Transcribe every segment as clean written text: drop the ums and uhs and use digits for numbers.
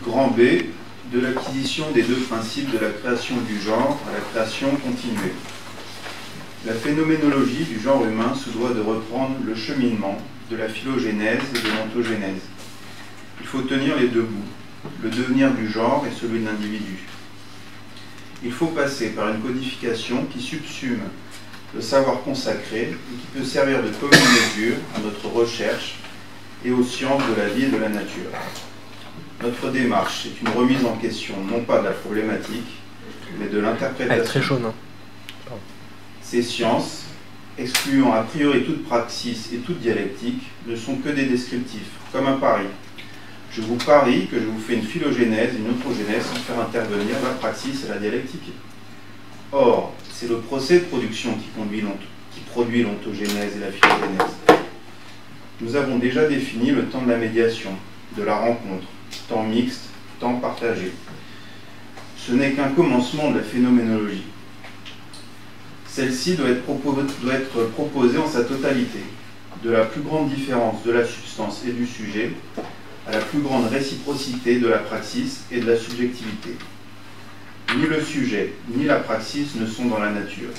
Grand B, de l'acquisition des deux principes de la création du genre à la création continuée. La phénoménologie du genre humain se doit de reprendre le cheminement de la phylogénèse et de l'ontogénèse. Il faut tenir les deux bouts, le devenir du genre et celui de l'individu. Il faut passer par une codification qui subsume le savoir consacré et qui peut servir de commune mesure à notre recherche et aux sciences de la vie et de la nature. Notre démarche est une remise en question, non pas de la problématique, mais de l'interprétation. Très jaune. Ces sciences, excluant a priori toute praxis et toute dialectique, ne sont que des descriptifs, comme un pari. Je vous parie que je vous fais une phylogénèse et une ontogénèse sans faire intervenir la praxis et la dialectique. Or, c'est le procès de production qui produit l'ontogénèse et la phylogénèse. Nous avons déjà défini le temps de la médiation, de la rencontre, temps mixte, temps partagé. Ce n'est qu'un commencement de la phénoménologie. Celle-ci doit être proposée en sa totalité, de la plus grande différence de la substance et du sujet à la plus grande réciprocité de la praxis et de la subjectivité. Ni le sujet, ni la praxis ne sont dans la nature.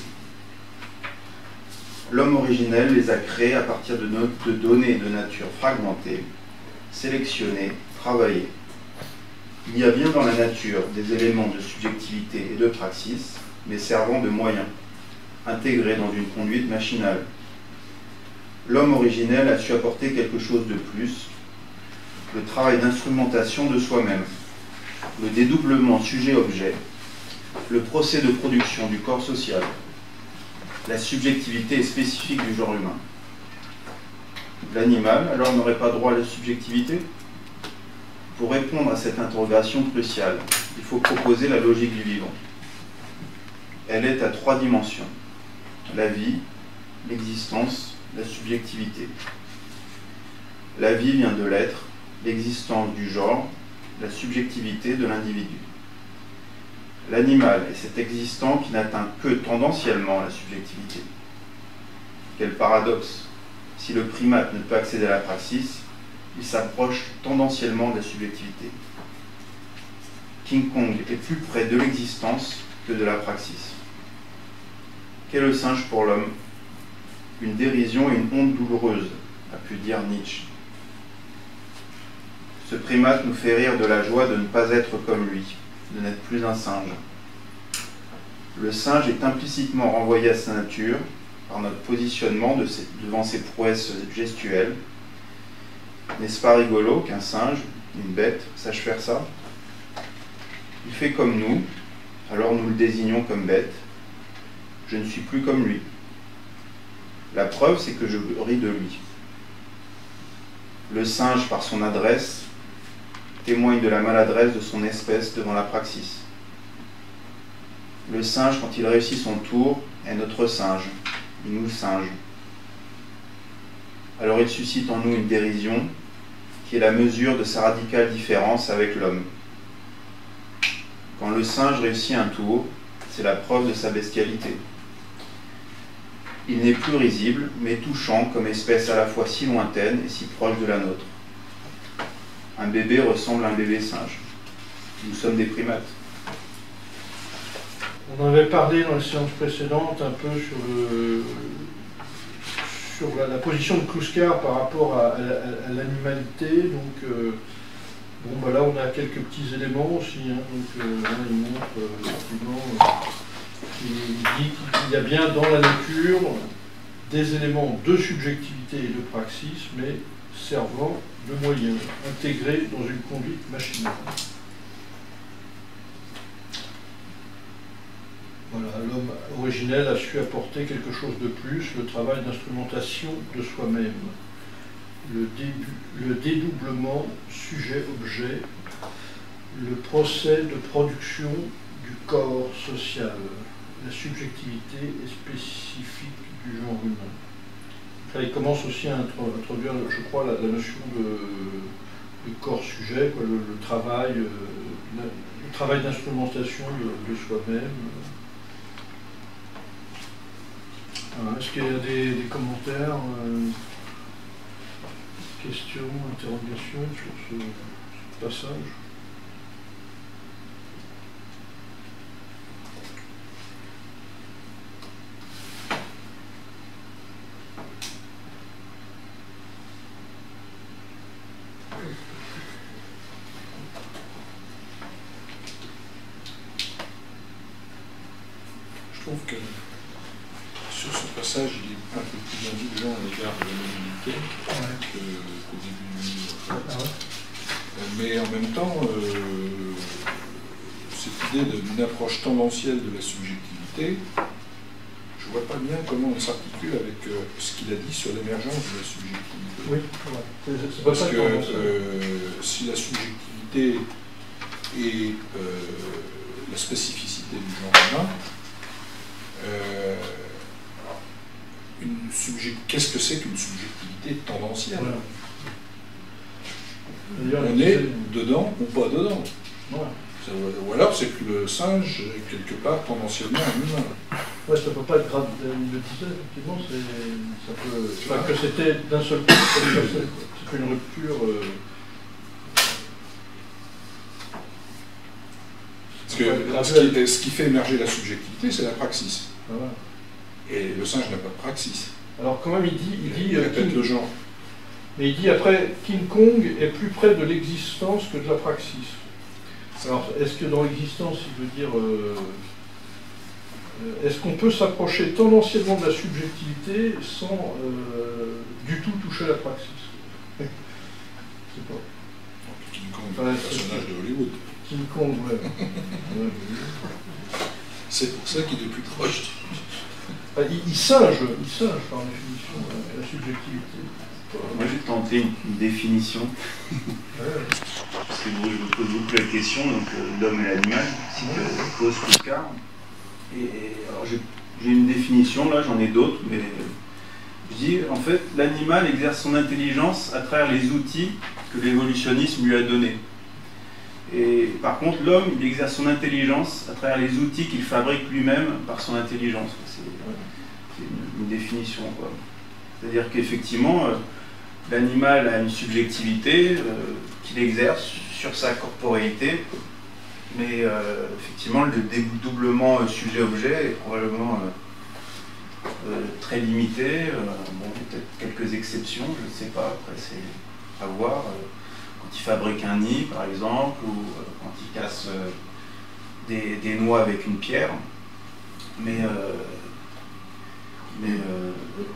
L'homme originel les a créés à partir de données de nature fragmentées, sélectionnées, travaillées. Il y a bien dans la nature des éléments de subjectivité et de praxis, mais servant de moyens, intégrés dans une conduite machinale. L'homme originel a su apporter quelque chose de plus, le travail d'instrumentation de soi-même, le dédoublement sujet-objet, le procès de production du corps social, la subjectivité spécifique du genre humain. L'animal, alors, n'aurait pas droit à la subjectivité? Pour répondre à cette interrogation cruciale, il faut proposer la logique du vivant. Elle est à trois dimensions: la vie, l'existence, la subjectivité. La vie vient de l'être, l'existence du genre, la subjectivité de l'individu. L'animal est cet existant qui n'atteint que tendanciellement la subjectivité. Quel paradoxe! Si le primate ne peut accéder à la praxis, il s'approche tendanciellement de la subjectivité. King Kong est plus près de l'existence que de la praxis. Qu'est le singe pour l'homme? Une dérision et une honte douloureuse, a pu dire Nietzsche. Ce primate nous fait rire de la joie de ne pas être comme lui, de n'être plus un singe. Le singe est implicitement renvoyé à sa nature par notre positionnement devant ses prouesses gestuelles. N'est-ce pas rigolo qu'un singe, une bête, sache faire ça? Il fait comme nous, alors nous le désignons comme bête. Je ne suis plus comme lui. La preuve, c'est que je ris de lui. Le singe, par son adresse, témoigne de la maladresse de son espèce devant la praxis. Le singe, quand il réussit son tour, est notre singe. Il nous singe. Alors il suscite en nous une dérision qui est la mesure de sa radicale différence avec l'homme. Quand le singe réussit un tour, c'est la preuve de sa bestialité. Il n'est plus risible, mais touchant comme espèce à la fois si lointaine et si proche de la nôtre. Un bébé ressemble à un bébé singe. Nous sommes des primates. On avait parlé dans les séances précédentes un peu sur la position de Kluskar par rapport à l'animalité. Donc, bon, bah là, on a quelques petits éléments aussi. Hein. Donc, là, il montre effectivement qu'il dit qu'il y a bien dans la nature des éléments de subjectivité et de praxis, mais servant de moyens, intégrés dans une conduite machinale. Voilà, l'homme originel a su apporter quelque chose de plus, le travail d'instrumentation de soi-même, le dédoublement sujet-objet, le procès de production du corps social, la subjectivité est spécifique du genre humain. Là, il commence aussi à introduire, je crois, la notion de corps-sujet, le travail d'instrumentation de soi-même. Est-ce qu'il y a des commentaires, questions, interrogations sur ce passage? Je trouve que sur ce passage, il est un peu plus indulgent à l'égard de la mobilité qu'au début du livre. Mais en même temps, cette idée d'une approche tendancielle de la subjectivité, je ne vois pas bien comment on s'articule avec ce qu'il a dit sur l'émergence de la subjectivité. Oui, c'est pas Parce ça que si la subjectivité est la spécificité du genre humain, qu'est-ce que c'est qu'une subjectivité tendancielle? On est dedans ou pas dedans. Ou alors c'est que le singe est quelque part tendanciellement un humain. Ouais, ça peut pas être grave. Il le disait, effectivement, ça peut. Enfin, que c'était d'un seul coup, c'est une rupture. Parce que ce qui fait émerger la subjectivité, c'est la praxis. Voilà. Et le singe n'a pas de praxis. Alors quand même, il dit répète le genre. Mais il dit après, King Kong est plus près de l'existence que de la praxis. Alors, est-ce que dans l'existence, il veut dire... est-ce qu'on peut s'approcher tendanciellement de la subjectivité sans du tout toucher la praxis? Je sais pas. King Kong, c'est un personnage de Hollywood. King Kong, ouais. C'est pour ça qu'il est plus proche. Il singe par définition la subjectivité. Moi j'ai tenté une définition. Parce que bon, je me pose beaucoup la question, donc l'homme et l'animal, c'est que pose Kluskar. Et alors j'ai une définition, là j'en ai d'autres, mais je dis en fait l'animal exerce son intelligence à travers les outils que l'évolutionnisme lui a donnés. Et par contre l'homme il exerce son intelligence à travers les outils qu'il fabrique lui-même par son intelligence. C'est une définition, quoi. C'est-à-dire qu'effectivement l'animal a une subjectivité qu'il exerce sur sa corporéité, mais effectivement le dédoublement sujet-objet est probablement très limité. Bon, peut-être quelques exceptions, je ne sais pas, après c'est à voir. Quand il fabrique un nid par exemple, ou quand il casse des noix avec une pierre.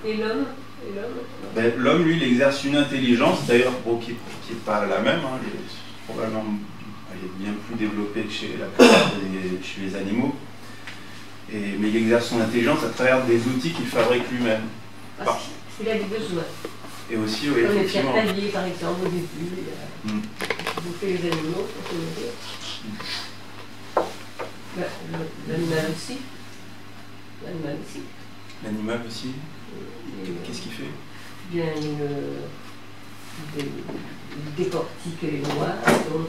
Et l'homme l'homme, lui, il exerce une intelligence, d'ailleurs, bon, qui n'est pas la même, hein, probablement elle est bien plus développée que chez les animaux, mais il exerce son intelligence à travers des outils qu'il fabrique lui-même. Parce qu'il a des besoins. Et aussi, oui, comme les effectivement. pierres taillées, par exemple, au début, bouffer les animaux pour se nourrir. L'animal aussi. L'animal aussi. Qu'est-ce qu'il fait? Bien, il décortique les noix, donc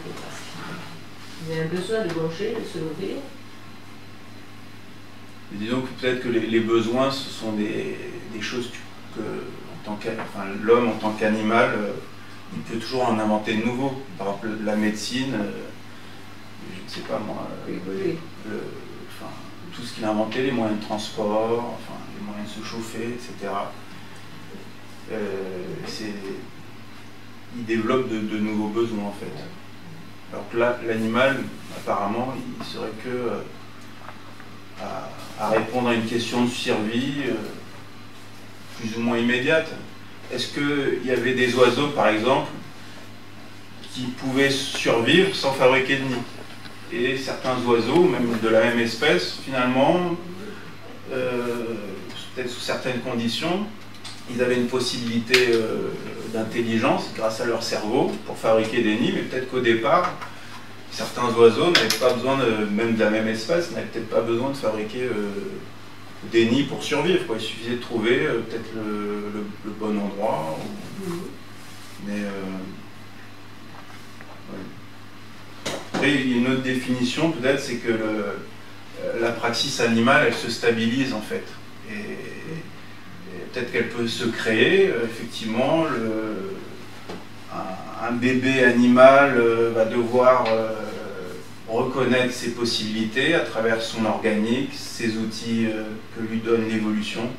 il a un besoin de manger, de se nourrir. Et disons que peut-être que les besoins, ce sont des choses que l'homme en tant qu'animal, il peut toujours en inventer de nouveaux. Par exemple, la médecine, je ne sais pas moi, tout ce qu'il a inventé, les moyens de transport, les moyens de se chauffer, etc. Il développe de nouveaux besoins en fait. Alors que là, l'animal, apparemment, il serait que à répondre à une question de survie plus ou moins immédiate. Est-ce qu'il y avait des oiseaux, par exemple, qui pouvaient survivre sans fabriquer de nid? Et certains oiseaux, même de la même espèce, finalement, peut-être sous certaines conditions, ils avaient une possibilité d'intelligence grâce à leur cerveau pour fabriquer des nids, mais peut-être qu'au départ, certains oiseaux n'avaient pas besoin, même de la même espèce, n'avaient peut-être pas besoin de fabriquer des nids pour survivre, quoi. Il suffisait de trouver peut-être le bon endroit. Mais ouais. Après, il y a une autre définition, peut-être, c'est que la praxis animale, elle se stabilise en fait. Et peut-être qu'elle peut se créer, effectivement, un bébé animal va devoir reconnaître ses possibilités à travers son organique, ses outils que lui donne l'évolution.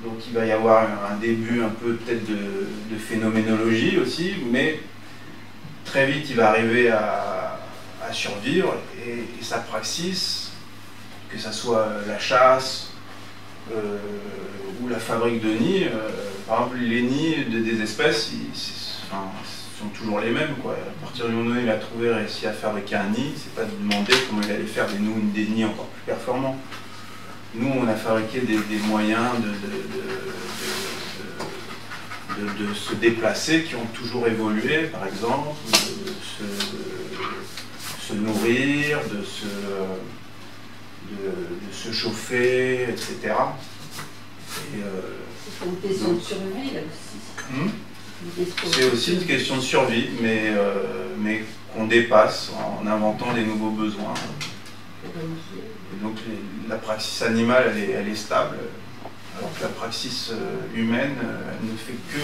Donc il va y avoir un début un peu peut-être de phénoménologie aussi, mais très vite il va arriver à survivre et sa praxis, que ce soit la chasse ou la fabrique de nids, par exemple les nids des espèces sont toujours les mêmes, quoi. À partir du moment où il a réussi à fabriquer un nid, c'est pas de demander comment il allait faire des nids encore plus performants. Nous, on a fabriqué des moyens de se déplacer qui ont toujours évolué, par exemple, de se nourrir, de se chauffer, etc. C'est une question de survie, là aussi. C'est aussi une question de survie, mais qu'on dépasse en inventant des nouveaux besoins. Et donc la praxis animale, elle est stable, alors que la praxis humaine, elle ne fait que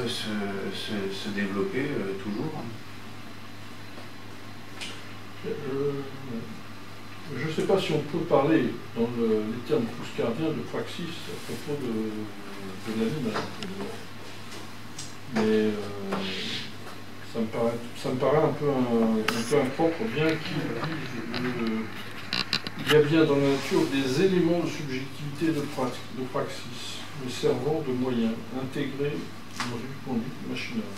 se développer toujours. Je ne sais pas si on peut parler, dans les termes clouscardiens, de praxis à propos de l'animal. Mais ça me paraît un peu impropre, bien qu'il y a bien dans la nature des éléments de subjectivité de praxis, mais servant de moyen intégré dans une conduite machinale.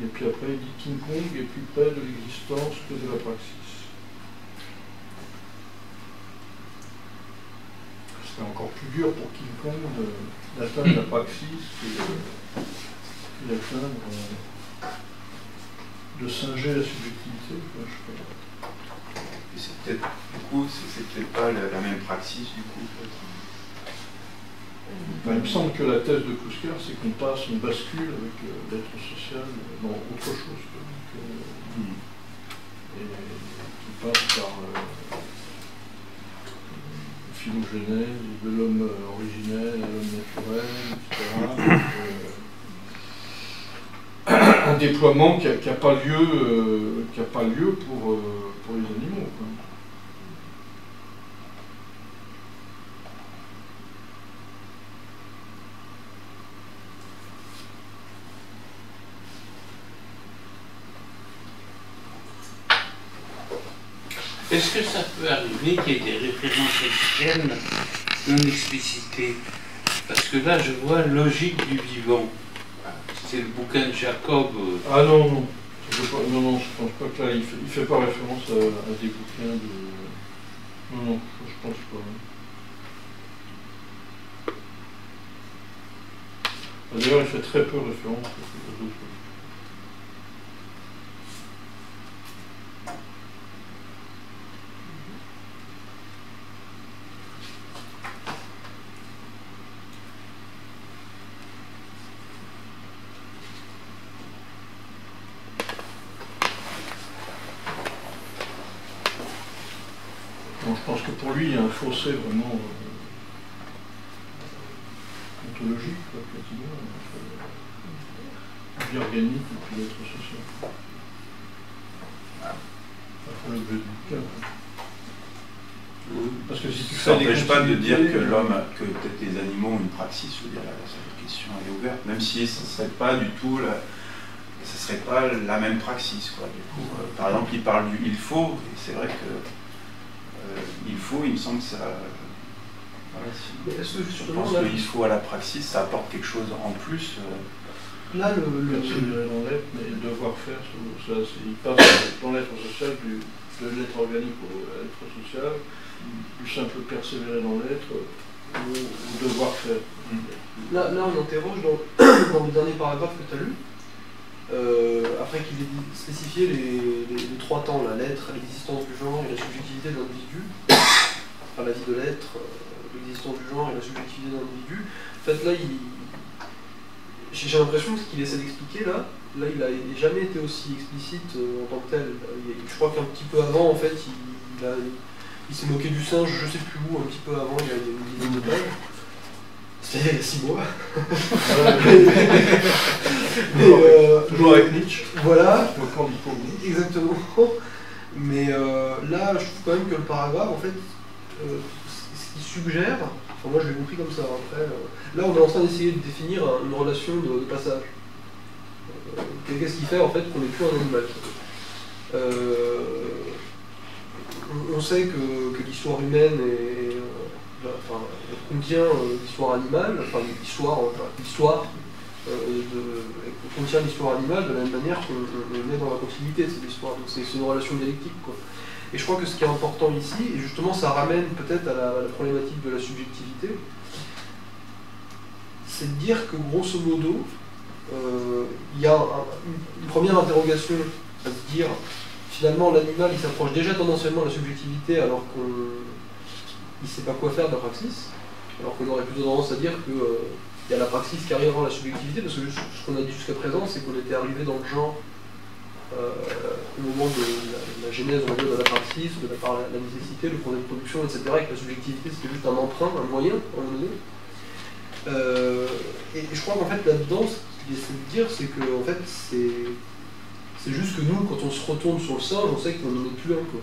Et puis après, il dit King Kong est plus près de l'existence que de la praxis. Ce serait encore plus dur pour King Kong d'atteindre la praxis que d'atteindre, de singer la subjectivité. C'est peut-être, du coup, c'est peut-être pas la même praxis, du coup. Ben, il me semble que la thèse de Klusker, c'est qu'on bascule avec l'être social dans autre chose. Et qui passe par phylogénèse, de l'homme originel à l'homme naturel, etc. Un déploiement qui n'a pas lieu pour les animaux, quoi. Est-ce que ça peut arriver qu'il y ait des références externes non explicitées? Parce que là, je vois logique du vivant. C'est le bouquin de Jacob. Ah non, non. Je pense pas que là, il fait pas référence à des bouquins de... Non, je pense pas. D'ailleurs, il fait très peu référence aux autres. Je pense que pour lui, il y a un fossé vraiment ontologique, quasiment, entre vie organique et puis l'être social. Après l'objet du bouquin. Parce que si tu ça n'empêche pas de dire que l'homme, que peut-être les animaux ont une praxis, je veux dire, cette question est ouverte, même si ce ne serait pas du tout la même praxis, quoi. Du coup, par exemple, il parle du il faut, et c'est vrai que il faut, il me semble que ça. Voilà, je pense qu'il faut à la praxis, ça apporte quelque chose en plus. Là, persévérer dans l'être, mais le devoir faire, il passe dans l'être social de l'être organique au l'être social, du simple persévérer dans l'être au devoir faire. Là, on interroge dans le dernier paragraphe que tu as lu. Après qu'il ait spécifié les trois temps, l'être, l'existence du genre et la subjectivité de l'individu, enfin la vie de l'être, l'existence du genre et la subjectivité de l'individu, en fait là, j'ai l'impression que ce qu'il essaie d'expliquer là, il n'a jamais été aussi explicite en tant que tel. Je crois qu'un petit peu avant, en fait, il s'est moqué du singe, je sais plus où, un petit peu avant, il y a une dizaine de pages. C'était il y a 6 mois. Toujours avec Nietzsche. Voilà. Exactement. Mais là, je trouve quand même que le paragraphe, en fait, ce qui suggère, enfin moi je l'ai compris comme ça, après, là on est en train d'essayer de définir une relation de passage. Qu'est-ce qui fait en fait qu'on n'est plus un animal? On sait que l'histoire humaine contient l'histoire animale, enfin l'histoire contient l'histoire animale de la même manière qu'on est dans la continuité de cette histoire. Donc c'est une relation dialectique, quoi. Et je crois que ce qui est important ici, et justement ça ramène peut-être à la problématique de la subjectivité, c'est de dire que grosso modo, il y a une première interrogation à se dire, finalement l'animal il s'approche déjà tendanciellement de la subjectivité alors qu'il ne sait pas quoi faire de la praxis, alors qu'on aurait plutôt tendance à dire qu'il y a la praxis qui arrive avant la subjectivité, parce que ce qu'on a dit jusqu'à présent, c'est qu'on était arrivé dans le genre au moment de la genèse on va dire, de la praxis, de la nécessité, le projet de production, etc., et que la subjectivité c'était juste un emprunt, un moyen, à un moment donné. Et je crois qu'en fait là-dedans, ce qu'il essaie de dire, c'est que en fait, c'est juste que nous, quand on se retourne sur le singe, on sait qu'on n'en est plus un, quoi.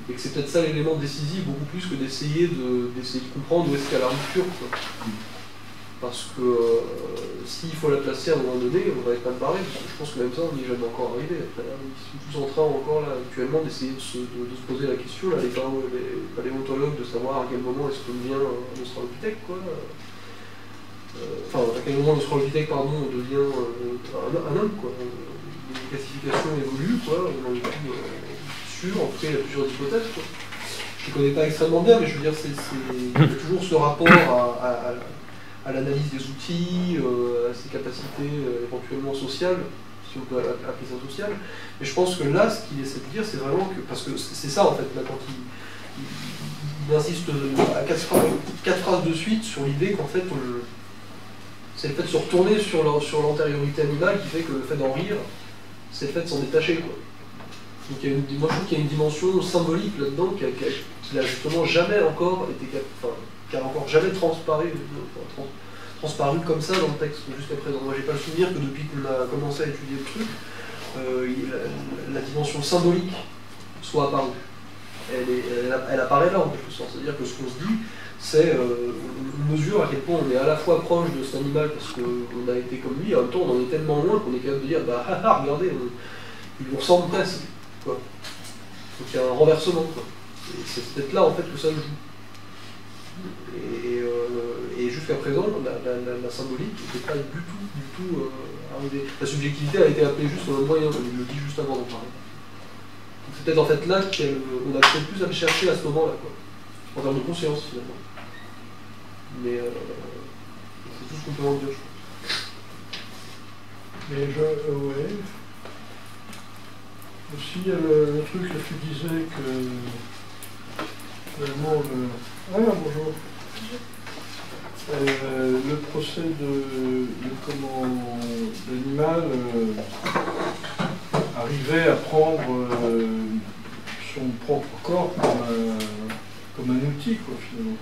Et que c'est peut-être ça l'élément décisif, beaucoup plus que d'essayer de comprendre où est-ce qu'il y a la rupture, quoi. Parce que s'il faut la placer à un moment donné, on va être mal barré, parce que je pense que même ça, on n'y est jamais encore arrivé. Après, là, ils sont tous en train encore là, actuellement d'essayer de se poser la question, là, les paléontologues, de savoir à quel moment est-ce qu'on devient un australopithèque, quoi. Enfin, à quel moment l'australopithèque, pardon, devient un homme, quoi. Les classifications évoluent, quoi, on en est plus sûr, en tout cas il y a plusieurs hypothèses, quoi. Je ne connais pas extrêmement bien, mais je veux dire, il y a toujours ce rapport à l'analyse des outils, à ses capacités éventuellement sociales, si on peut appeler ça social. Mais je pense que là, ce qu'il essaie de dire, c'est vraiment que, parce que c'est ça en fait, là, quand il insiste à quatre phrases de suite sur l'idée qu'en fait, c'est le fait de se retourner sur l'antériorité animale qui fait que le fait d'en rire, c'est le fait de s'en détacher, quoi. Donc moi je trouve qu'il y a une dimension symbolique là-dedans qui n'a justement jamais encore été, qui a encore jamais transparu comme ça dans le texte jusqu'à présent. Moi j'ai pas le souvenir que depuis qu'on a commencé à étudier le truc, la dimension symbolique soit apparue. Elle apparaît là en quelque sorte. C'est-à-dire que ce qu'on se dit, c'est une mesure à quel point on est à la fois proche de cet animal parce qu'on a été comme lui, en même temps on en est tellement loin qu'on est capable de dire bah regardez, il nous ressemble presque. Quoi. Donc il y a un renversement. Quoi. Et c'est peut-être là en fait que ça joue. Et jusqu'à présent, la symbolique n'était pas du tout arrivée. La subjectivité a été appelée juste un moyen, comme il le dit juste avant d'en parler. Donc c'est peut-être en fait là qu'on a peut-être plus à le chercher à ce moment-là, quoi. En termes de conscience finalement. Mais c'est tout ce qu'on peut en dire, je crois. Mais ouais. Aussi, il y a le truc, là, tu disais que vraiment Ah, bonjour. Le procès de l'animal arrivait à prendre son propre corps comme un outil, quoi, finalement.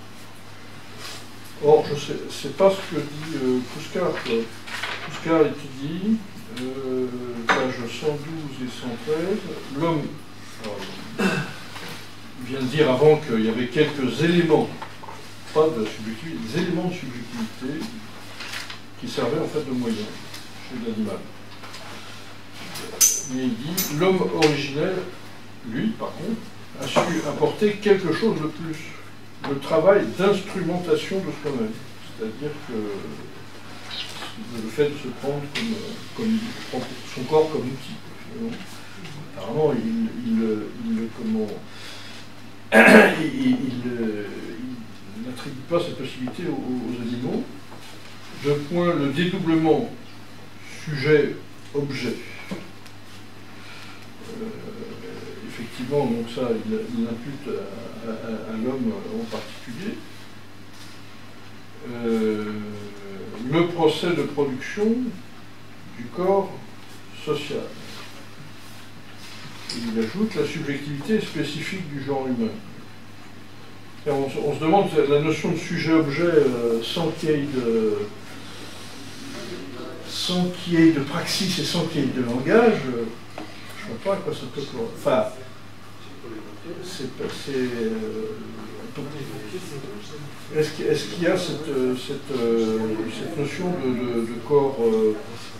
Or, c'est pas ce que dit Kouskar, quoi. Kouskar étudie, pages 112 et 113, l'homme, il vient de dire avant qu'il y avait quelques éléments, pas de subjectivité, des éléments de subjectivité qui servaient en fait de moyen chez l'animal. Mais il dit, l'homme originel, lui, par contre, a su apporter quelque chose de plus, le travail d'instrumentation de soi-même. C'est-à-dire que le fait de se prendre comme son corps comme outil. Finalement. Apparemment, il n'attribue pas cette possibilité aux animaux. De point le dédoublement sujet-objet. Effectivement, donc ça, il impute à l'homme en particulier. Le procès de production du corps social. Et il ajoute la subjectivité spécifique du genre humain. Et on se demande la notion de sujet-objet sans qu'il y ait de praxis et sans qu'il y ait de langage, je ne vois pas à quoi ça peut correspondre. Enfin, on Est-ce qu'il y a cette notion de corps,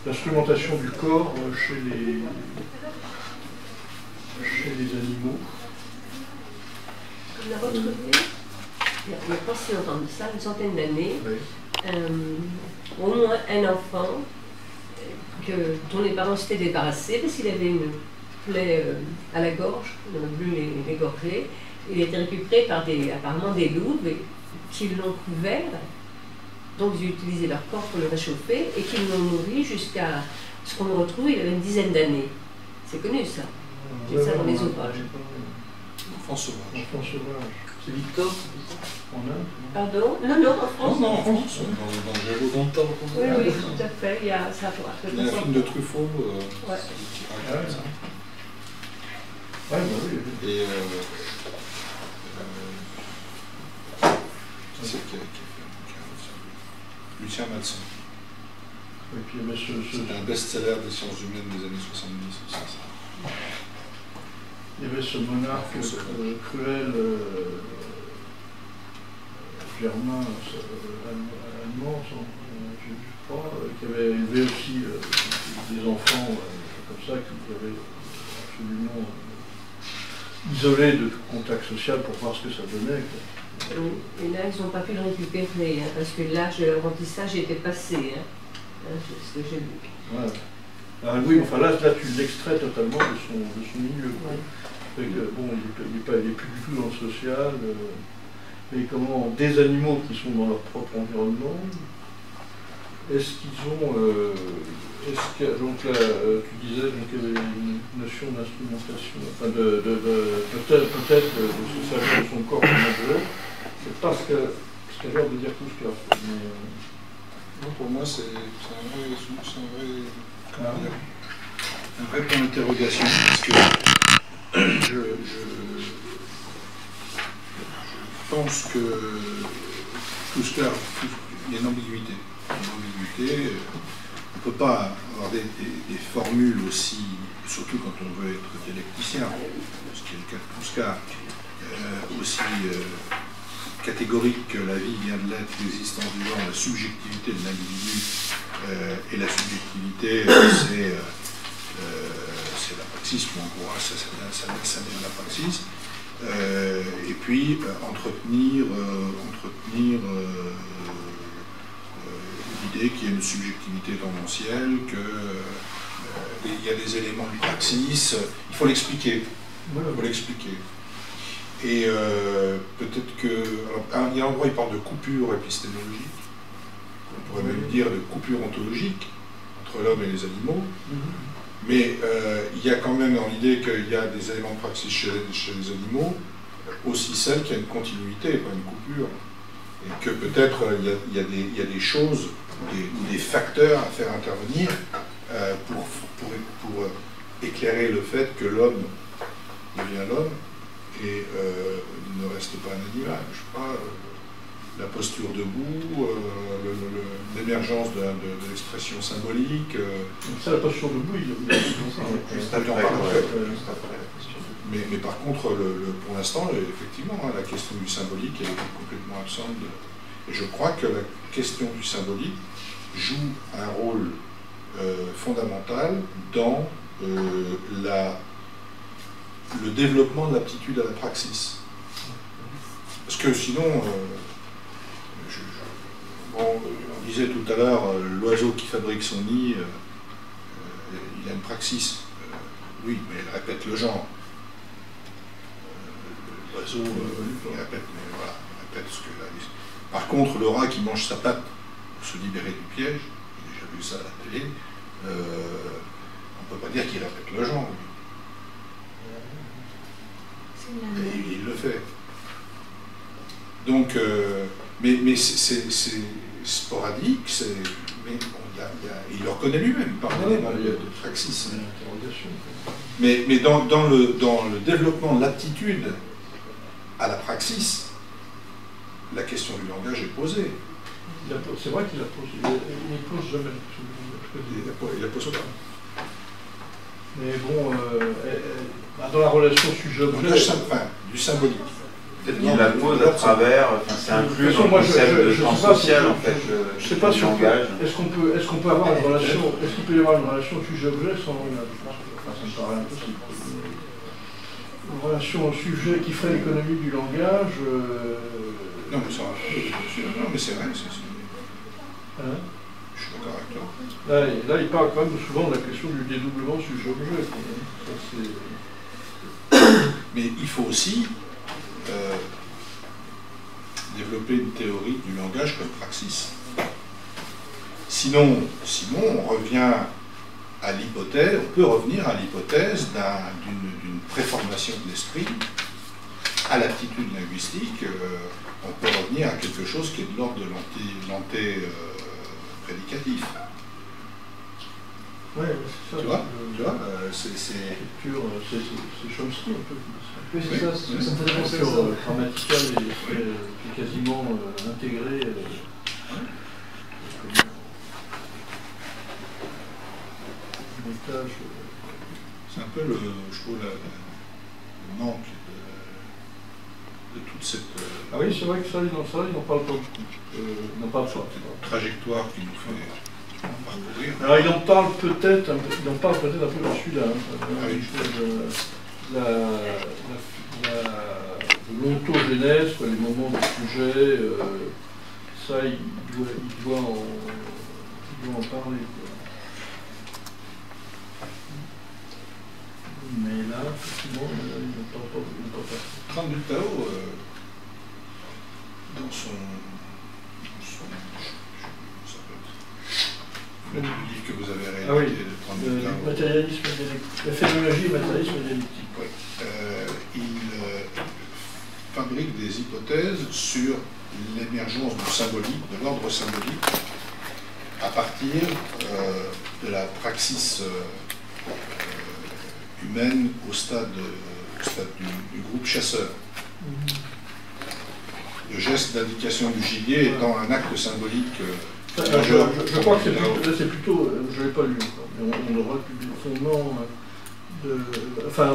d'instrumentation du corps chez les animaux? On a retrouvé, il n'y a pas si longtemps de ça, une centaine d'années, Oui. au moins un enfant dont les parents s'étaient débarrassés parce qu'il avait une plaie à la gorge, on a voulu l'égorger. Il a été récupéré par apparemment des louves qui l'ont couvert, donc ils ont utilisé leur corps pour le réchauffer et qui l'ont nourri jusqu'à ce qu'on le retrouve, il avait une dizaine d'années. C'est connu ça, j'ai ça dans les ouvrages. Enfant sauvage. Enfant sauvage. C'est Victor, En Inde? Pardon? Non, en France. Non, en France, dans le Géraud d'antan. Oui, oui, tout à fait, il y a ça. Il y a un film de Truffaut Ouais. qui raconte ça. Ouais, bah oui. Et qui c'est qui a fait un bouquin là-dessus? Lucien Malson. Et puis, mais C'est un best-seller des sciences humaines des années 70 aussi, ça. il y avait ce monarque cruel germain, allemand, je crois, qui avait élevé aussi des enfants comme ça, qui avaient absolument isolés de tout contact social pour voir ce que ça donnait. Et là, ils n'ont pas pu le récupérer, hein, parce que l'âge de l'apprentissage était passé. Hein. C'est ce que j'ai vu. Ouais. Ah, oui, enfin là tu l'extrais totalement de son milieu. Ouais. Fait que, bon, il n'est plus du tout dans le social. Mais comment, des animaux qui sont dans leur propre environnement, est-ce qu'ils ont... donc là, tu disais qu'il y avait une notion d'instrumentation, enfin peut-être de se servir de son corps comme objet. C'est pas ce qu'a l'air de dire Kouskar. Non, pour moi, c'est un vrai point d'interrogation, parce que je pense que Kouskar, il y a une ambiguïté. On ne peut pas avoir des formules aussi, surtout quand on veut être dialecticien, ce qui est le cas de Kouskar, aussi catégorique que la vie vient de l'être, l'existence du genre, la subjectivité de l'individu et la subjectivité, c'est la praxis, en gros, ça vient de la praxis. Et puis entretenir l'idée qu'il y a une subjectivité tendancielle, qu'il y a des éléments de praxis, il faut l'expliquer. Et peut-être que... Alors, il y a un endroit, il parle de coupure épistémologique, on pourrait même dire de coupure ontologique entre l'homme et les animaux, mais il y a quand même dans l'idée qu'il y a des éléments de praxis chez les animaux, aussi celle qu'il y a une continuité, pas une coupure, et que peut-être il y a des choses ou des facteurs à faire intervenir pour éclairer le fait que l'homme devient l'homme et ne reste pas un animal. Je sais pas, la posture debout, l'émergence de l'expression symbolique. Ça, la posture debout, il a Juste après. Mais par contre, pour l'instant, effectivement, la question du symbolique est complètement absente. Et je crois que la question du symbolique joue un rôle fondamental dans le développement de l'aptitude à la praxis. Parce que sinon, on disait tout à l'heure, l'oiseau qui fabrique son nid, il a une praxis. Oui, mais il répète le genre. L'oiseau, il répète, mais voilà, il répète ce que la... Par contre, le rat qui mange sa patte pour se libérer du piège, j'ai déjà vu ça à la télé, on ne peut pas dire qu'il répète le genre. Et il le fait. Donc, mais c'est sporadique, mais il le reconnaît lui-même par l'élément de praxis. Mais dans le développement de l'aptitude à la praxis, la question du langage est posée. C'est vrai qu'il la pose. Il ne pose jamais. Il la pose pas. Mais bon, dans la relation sujet-objet... Du symbolique. Peut-être qu'il la pose à travers, enfin, c'est inclus dans le moi, concept de je temps sais pas, social, en fait, je sais pas du si on peut, langage. est-ce qu'on peut avoir une relation, est-ce qu'il peut y avoir une relation sujet-objet sans langage? Enfin, ça me paraît impossible. Une relation sujet qui ferait l'économie du langage. Non, mais ça, non, mais c'est vrai, Hein? je suis d'accord avec toi. Là, il parle quand même souvent de la question du dédoublement sujet-objet. Ça, c'est... Mais il faut aussi développer une théorie du langage comme praxis. Sinon, on revient à l'hypothèse, on peut revenir à l'hypothèse d'une préformation de l'esprit à l'aptitude linguistique. On peut revenir à quelque chose qui est de l'ordre de l'anté-prédicatif. Ouais, c'est ça. Tu vois, c'est C'est Chomsky un peu. Oui, c'est ça, ça me fait penser à ça. Grammaticale qui est quasiment intégré. un peu je trouve, le manque de toute cette Ah oui, c'est vrai que ça, il n'en parle pas beaucoup. trajectoire qui nous fait parcourir. Alors il en parle peut-être un peu dans celui-là. De l'ontogénèse, les moments du sujet, ça il doit en parler. Mais là, effectivement, il ne parle pas. Tran du Tao, dans son le livre que vous avez réalisé de Tran du Tao, Matérialisme la phénoménologie et le matérialisme dialectique. Oui. Il fabrique des hypothèses sur l'émergence du symbolique, de l'ordre symbolique, à partir de la praxis humaine au stade du groupe chasseur. Le geste d'indication du gibier étant un acte symbolique majeur. Je crois que c'est plutôt, je ne l'ai pas lu encore, mais on devrait publier son nom,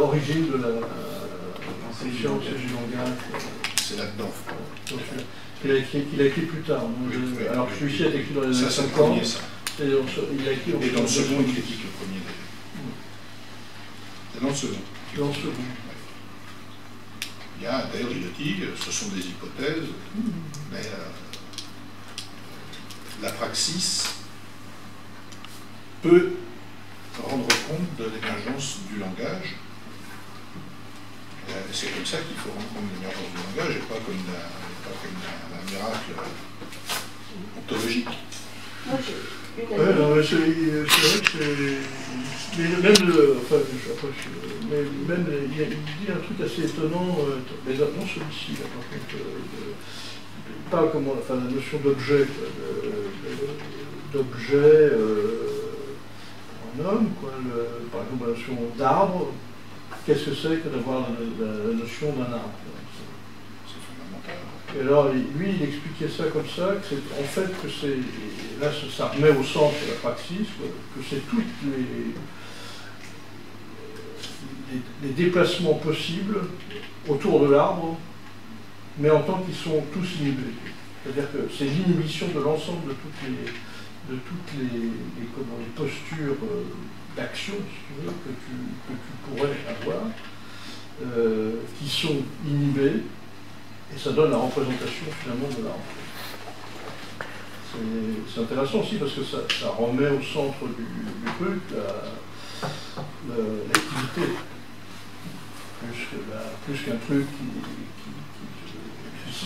origine de la science et du langage. C'est là-dedans. Qu'il a écrit plus tard. Alors celui-ci a été écrit dans les années 50. Ça, c'est le premier, ça. Il a écrit Et dans le second, il critique le premier. C'est dans le second. Dans le second. Il y a, d'ailleurs, il le dit, ce sont des hypothèses, mais la praxis peut rendre compte de l'émergence du langage. C'est comme ça qu'il faut rendre compte de l'émergence du langage et pas comme un miracle ontologique. Moi, j'ai une Ouais, non, mais c'est vrai que c'est. Mais même, il dit un truc assez étonnant, mais non celui-ci, là, par contre, il parle comment, la notion d'objet, d'objet en homme, par exemple la notion d'arbre, qu'est-ce que c'est que d'avoir la notion d'un arbre? C'est fondamental. Et alors, lui, il expliquait ça comme ça, que c'est, en fait, que c'est, là, ça remet au centre la praxis, que c'est toutes les déplacements possibles autour de l'arbre, mais en tant qu'ils sont tous inhibés. C'est-à-dire que c'est l'inhibition de l'ensemble de toutes les postures d'action, si tu veux, que tu pourrais avoir, qui sont inhibées, et ça donne la représentation finalement de l'arbre. C'est intéressant aussi parce que ça remet au centre du truc l'activité, plus qu'un truc qui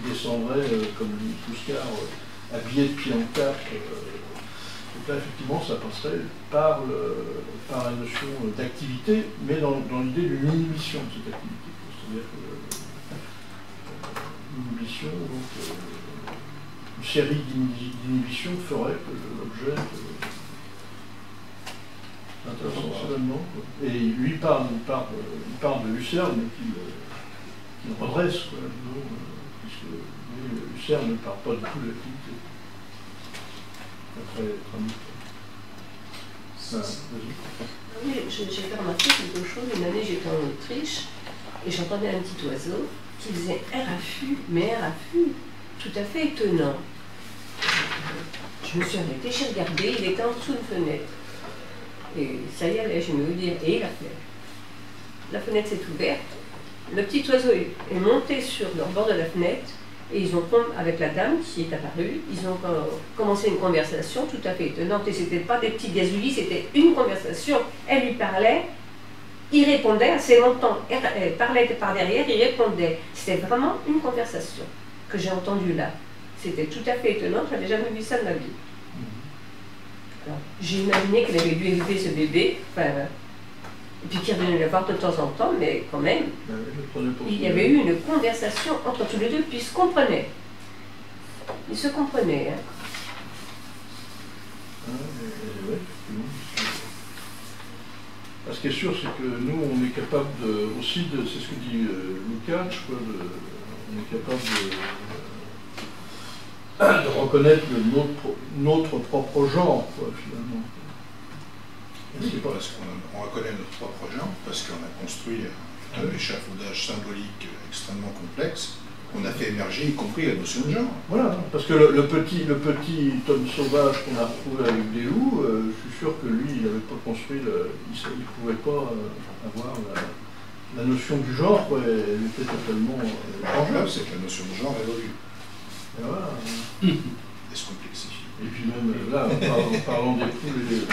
descendrait comme une Pouscar habillé de pied en cap. Donc là, effectivement, ça passerait par la notion d'activité, mais dans l'idée d'une inhibition de cette activité. C'est-à-dire que l'inhibition, donc une série d'inhibitions ferait que l'objet intéressant seulement. Et lui parle de Husserl, mais qu'il redresse, puisque Husserl ne parle pas du tout de l'activité. Oui, j'ai fait remarquer quelque chose. Une année, j'étais en Autriche et j'entendais un petit oiseau qui faisait un raffut, mais un raffut tout à fait étonnant. Je me suis arrêtée, j'ai regardé, il était en dessous de fenêtre. Et ça y allait, je me dis, et la fenêtre s'est ouverte, le petit oiseau est monté sur le bord de la fenêtre, et ils ont, avec la dame qui est apparue, ils ont commencé une conversation tout à fait étonnante, et c'était pas des petits gazouillis, c'était une conversation. Elle lui parlait, il répondait assez longtemps, elle parlait par derrière, il répondait. C'était vraiment une conversation que j'ai entendue là. C'était tout à fait étonnant, je n'avais jamais vu ça de ma vie. Alors, j'ai imaginé qu'elle avait dû élever ce bébé, enfin, et puis qu'il revenait le voir de temps en temps, mais quand même, il y avait eu une conversation entre tous les deux, puis ils se comprenaient. Ils se comprenaient. Hein. Ce qui est sûr, c'est que nous, on est capable aussi de, c'est ce que dit Lukács, on est capable de reconnaître notre propre genre, quoi, finalement. Oui, parce qu'on reconnaît notre propre genre, parce qu'on a construit un échafaudage symbolique extrêmement complexe, on a fait émerger, y compris la notion de genre. Voilà, parce que le petit homme sauvage qu'on a retrouvé avec des loups, je suis sûr que lui, il n'avait pas construit, il ne pouvait pas avoir la notion du genre, quoi, elle était totalement étrangère. C'est que la notion de genre évolue. Et voilà. Et se complexifie. Et puis même là, en parlant des poules,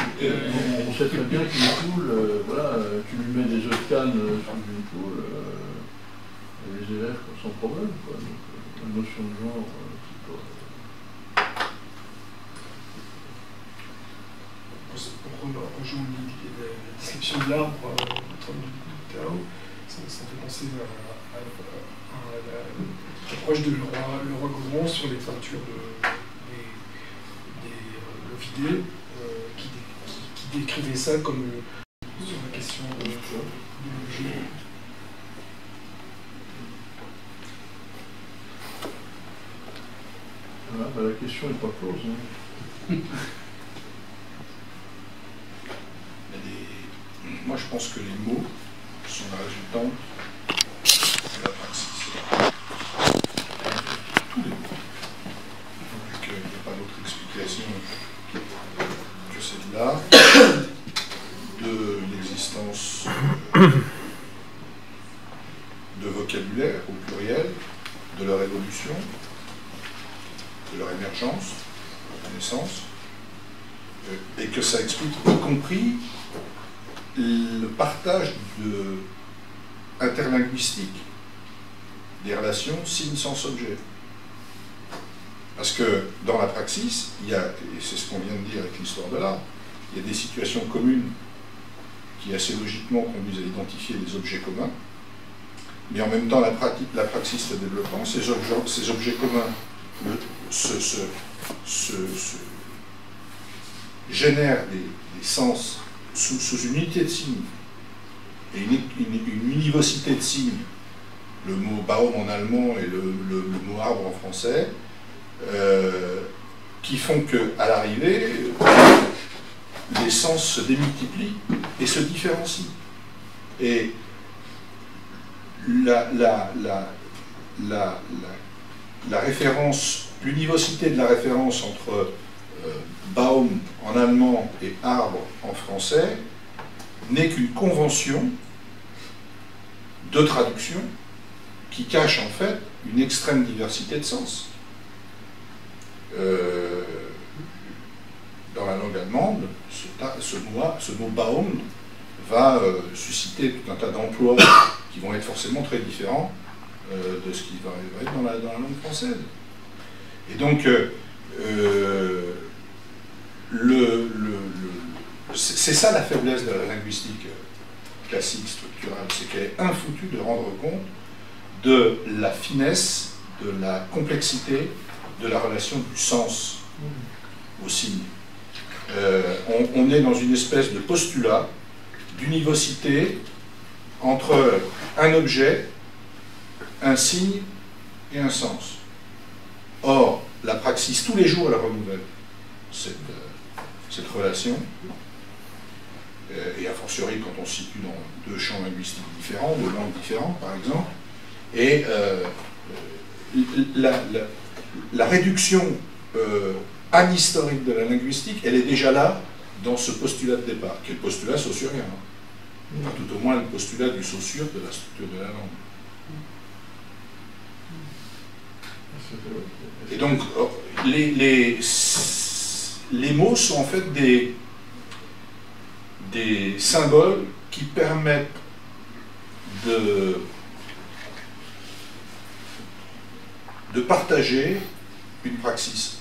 on sait très bien qu'une poule, voilà, tu lui mets des œufs de canne sous une poule, les élèves sans problème, quoi. Donc, la notion de genre, c'est pas... Pour rejoindre la description de l'arbre de Tao, ça me fait penser à l'approche de le roi Goron sur les peintures de Ovidé, qui décrivait ça comme sur la question de biologie. Voilà, la question n'est pas close. Hein. Moi, je pense que les mots sont la résultante de la praxis. Tous les mots. Donc, il n'y a pas d'autre explication que celle-là de l'existence de vocabulaire au pluriel, de leur évolution, de leur émergence, de leur naissance, et que ça explique y compris le partage interlinguistique des relations signe-sens-objet. Parce que dans la praxis, il y a, et c'est ce qu'on vient de dire avec l'histoire de l'art, il y a des situations communes qui assez logiquement conduisent à identifier des objets communs, mais en même temps la praxis se développant, ces objets communs génèrent des sens sous une unité de signes et une univocité de signes, le mot Baum en allemand et le mot arbre en français, qui font qu'à l'arrivée, les sens se démultiplient et se différencient. Et la référence, l'univocité de la référence entre Baum en allemand et arbre en français n'est qu'une convention de traduction qui cache en fait une extrême diversité de sens. Dans la langue allemande, ce mot Baum va susciter tout un tas d'emplois qui vont être forcément très différents de ce qui va être dans la langue française. Et donc, c'est ça la faiblesse de la linguistique classique, structurale, c'est qu'elle est infoutue de rendre compte de la finesse, de la complexité de la relation du sens au signe. On est dans une espèce de postulat d'univocité entre un objet, un signe et un sens. Or, la praxis, tous les jours, elle renouvelle cette relation, et a fortiori quand on se situe dans deux champs linguistiques différents, deux langues différentes par exemple, Et la réduction anhistorique de la linguistique, elle est déjà là dans ce postulat de départ, qui est le postulat saussurien. Enfin, tout au moins le postulat du saussure de la structure de la langue. Et donc, les mots sont en fait des symboles qui permettent de partager une praxis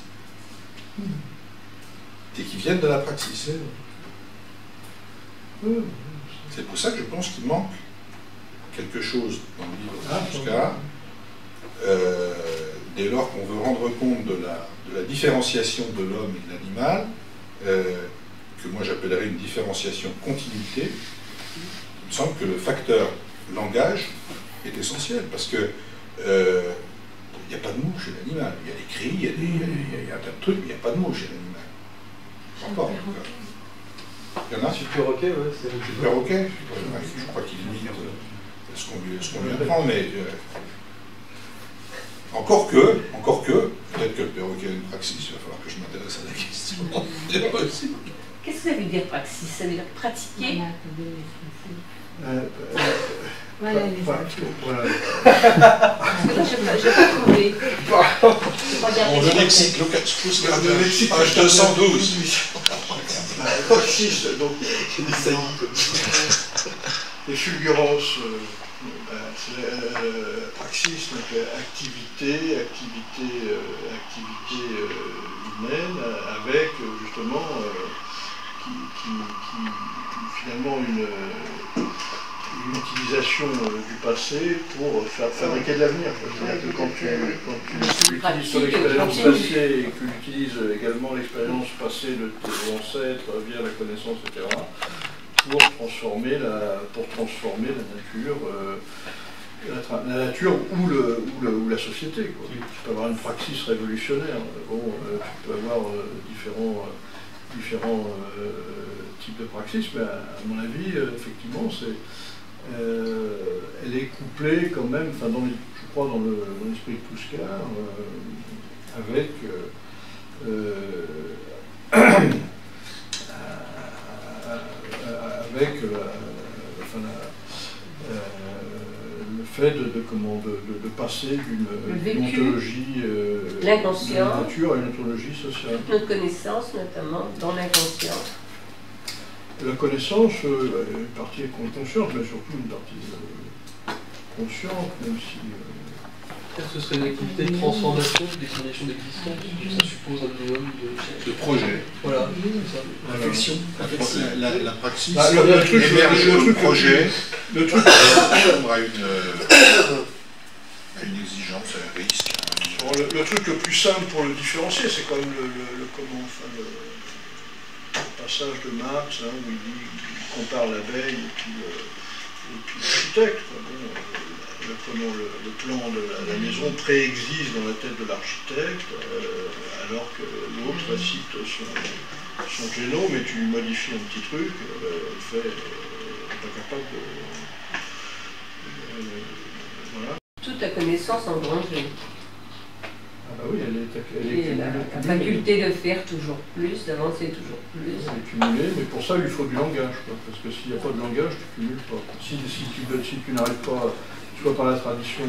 et qui viennent de la praxis. C'est pour ça que je pense qu'il manque quelque chose dans le livre de Kouska, dès lors qu'on veut rendre compte de la différenciation de l'homme et de l'animal, que moi j'appellerais une différenciation continuité. Il me semble que le facteur langage est essentiel, parce que il n'y a pas de mots chez l'animal. Il y a des cris, il y a un tas de trucs, mais il n'y a pas de mots chez l'animal. Encore. Il y en a. Sur le perroquet, ouais, c'est Le perroquet, je crois qu'il limite ce qu'on lui apprend, mais encore que, peut-être que le perroquet a une praxis, il va falloir que je m'intéresse à la question. Qu'est-ce que ça veut dire praxis? Ça veut dire pratiquer? Voilà, Je n'ai pas trouvé. Le lexique, le lexique, page 212. Praxis, donc, les fulgurances, praxis, donc activité humaine, avec justement, finalement une utilisation du passé pour fabriquer de l'avenir. C'est-à-dire que quand tu utilises ton expérience passée et que tu utilises également l'expérience passée de tes ancêtres via la connaissance, etc., pour transformer la nature ou la société. Quoi. Tu peux avoir une praxis révolutionnaire. Bon, tu peux avoir différents types de praxis, mais à mon avis, effectivement, elle est couplée quand même, enfin, je crois, dans l'esprit de Kouska, avec le fait de passer d'une ontologie de la nature à une ontologie sociale. Notre connaissance, notamment, dans l'inconscient. La connaissance, une partie est consciente, mais surtout une partie consciente, même si... Ce serait une activité de transformation, des conditions d'existence, ça suppose un minimum de projet. Voilà, c'est ça. Réflexion. La praxis émerge le projet, le truc répondre à une exigence, à un risque. Le truc le plus simple pour le différencier, c'est quand même le passage de Marx, hein, où il compare l'abeille et puis l'architecte. Le plan de la maison préexiste dans la tête de l'architecte, alors que l'autre cite son génome, et tu lui modifies un petit truc, elle n'est pas capable de... voilà. Toute la connaissance engrangée. Ah bah oui, elle est la faculté de faire toujours plus, d'avancer toujours plus. Elle est cumulée, mais pour ça il faut du langage, quoi, parce que s'il n'y a pas de langage, tu ne cumules pas. Si tu n'arrives pas, soit par la tradition,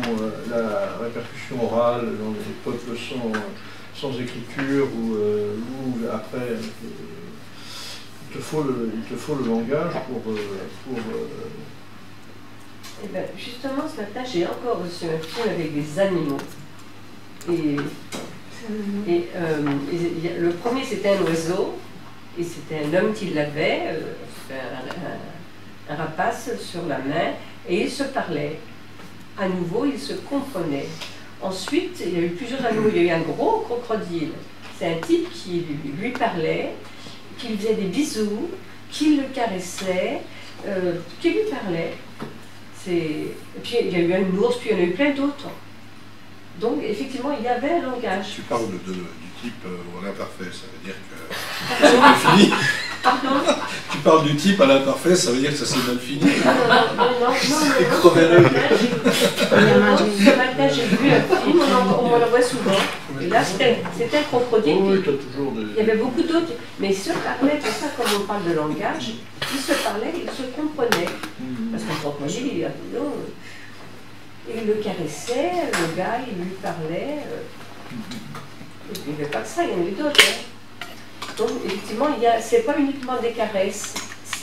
la répercussion orale dans les peuples sans écriture, ou après, il te faut le langage pour Eh ben, justement, ce matin, j'ai encore reçu un film avec des animaux. Et le premier, c'était un oiseau, et c'était un homme qui l'avait, un rapace sur la main, et ils se parlaient. À nouveau, ils se comprenaient. Ensuite, il y a eu plusieurs animaux. Il y a eu un gros crocodile. C'est un type qui lui parlait, qui lui faisait des bisous, qui le caressait, qui lui parlait. Et puis il y a eu un ours, puis il y en a eu plein d'autres. Donc effectivement, il y avait un langage. Tu parles du type au imparfait, ça veut dire que c'est fini. Pardon? Tu parles du type à l'imparfait, ça veut dire que ça s'est mal fini. Non. Et crever l'œil. Ce matin, j'ai vu un film, on m'en voit souvent. Et là, c'était coproduit. Oui, t'as toujours des... Il y avait beaucoup d'autres, mais ils se parlaient, tout ça, comme on parle de langage, ils se parlaient, ils se comprenaient. Parce qu'on comprenait, il le caressait, le gars, il lui parlait. Il n'y avait pas que ça, il y en avait d'autres. Hein. Donc, effectivement, c'est pas uniquement des caresses,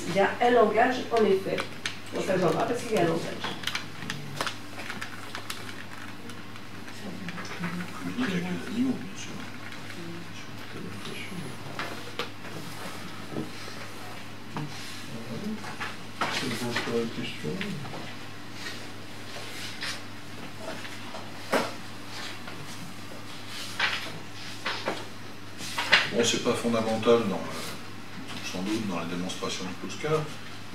il y a un langage, en effet. Donc, ça, j'en parle parce qu'il y a un langage. Communique avec les animaux, bien sûr. C'est votre question. Bon, c'est pas fondamental, sans doute, dans la démonstration de Kluskar,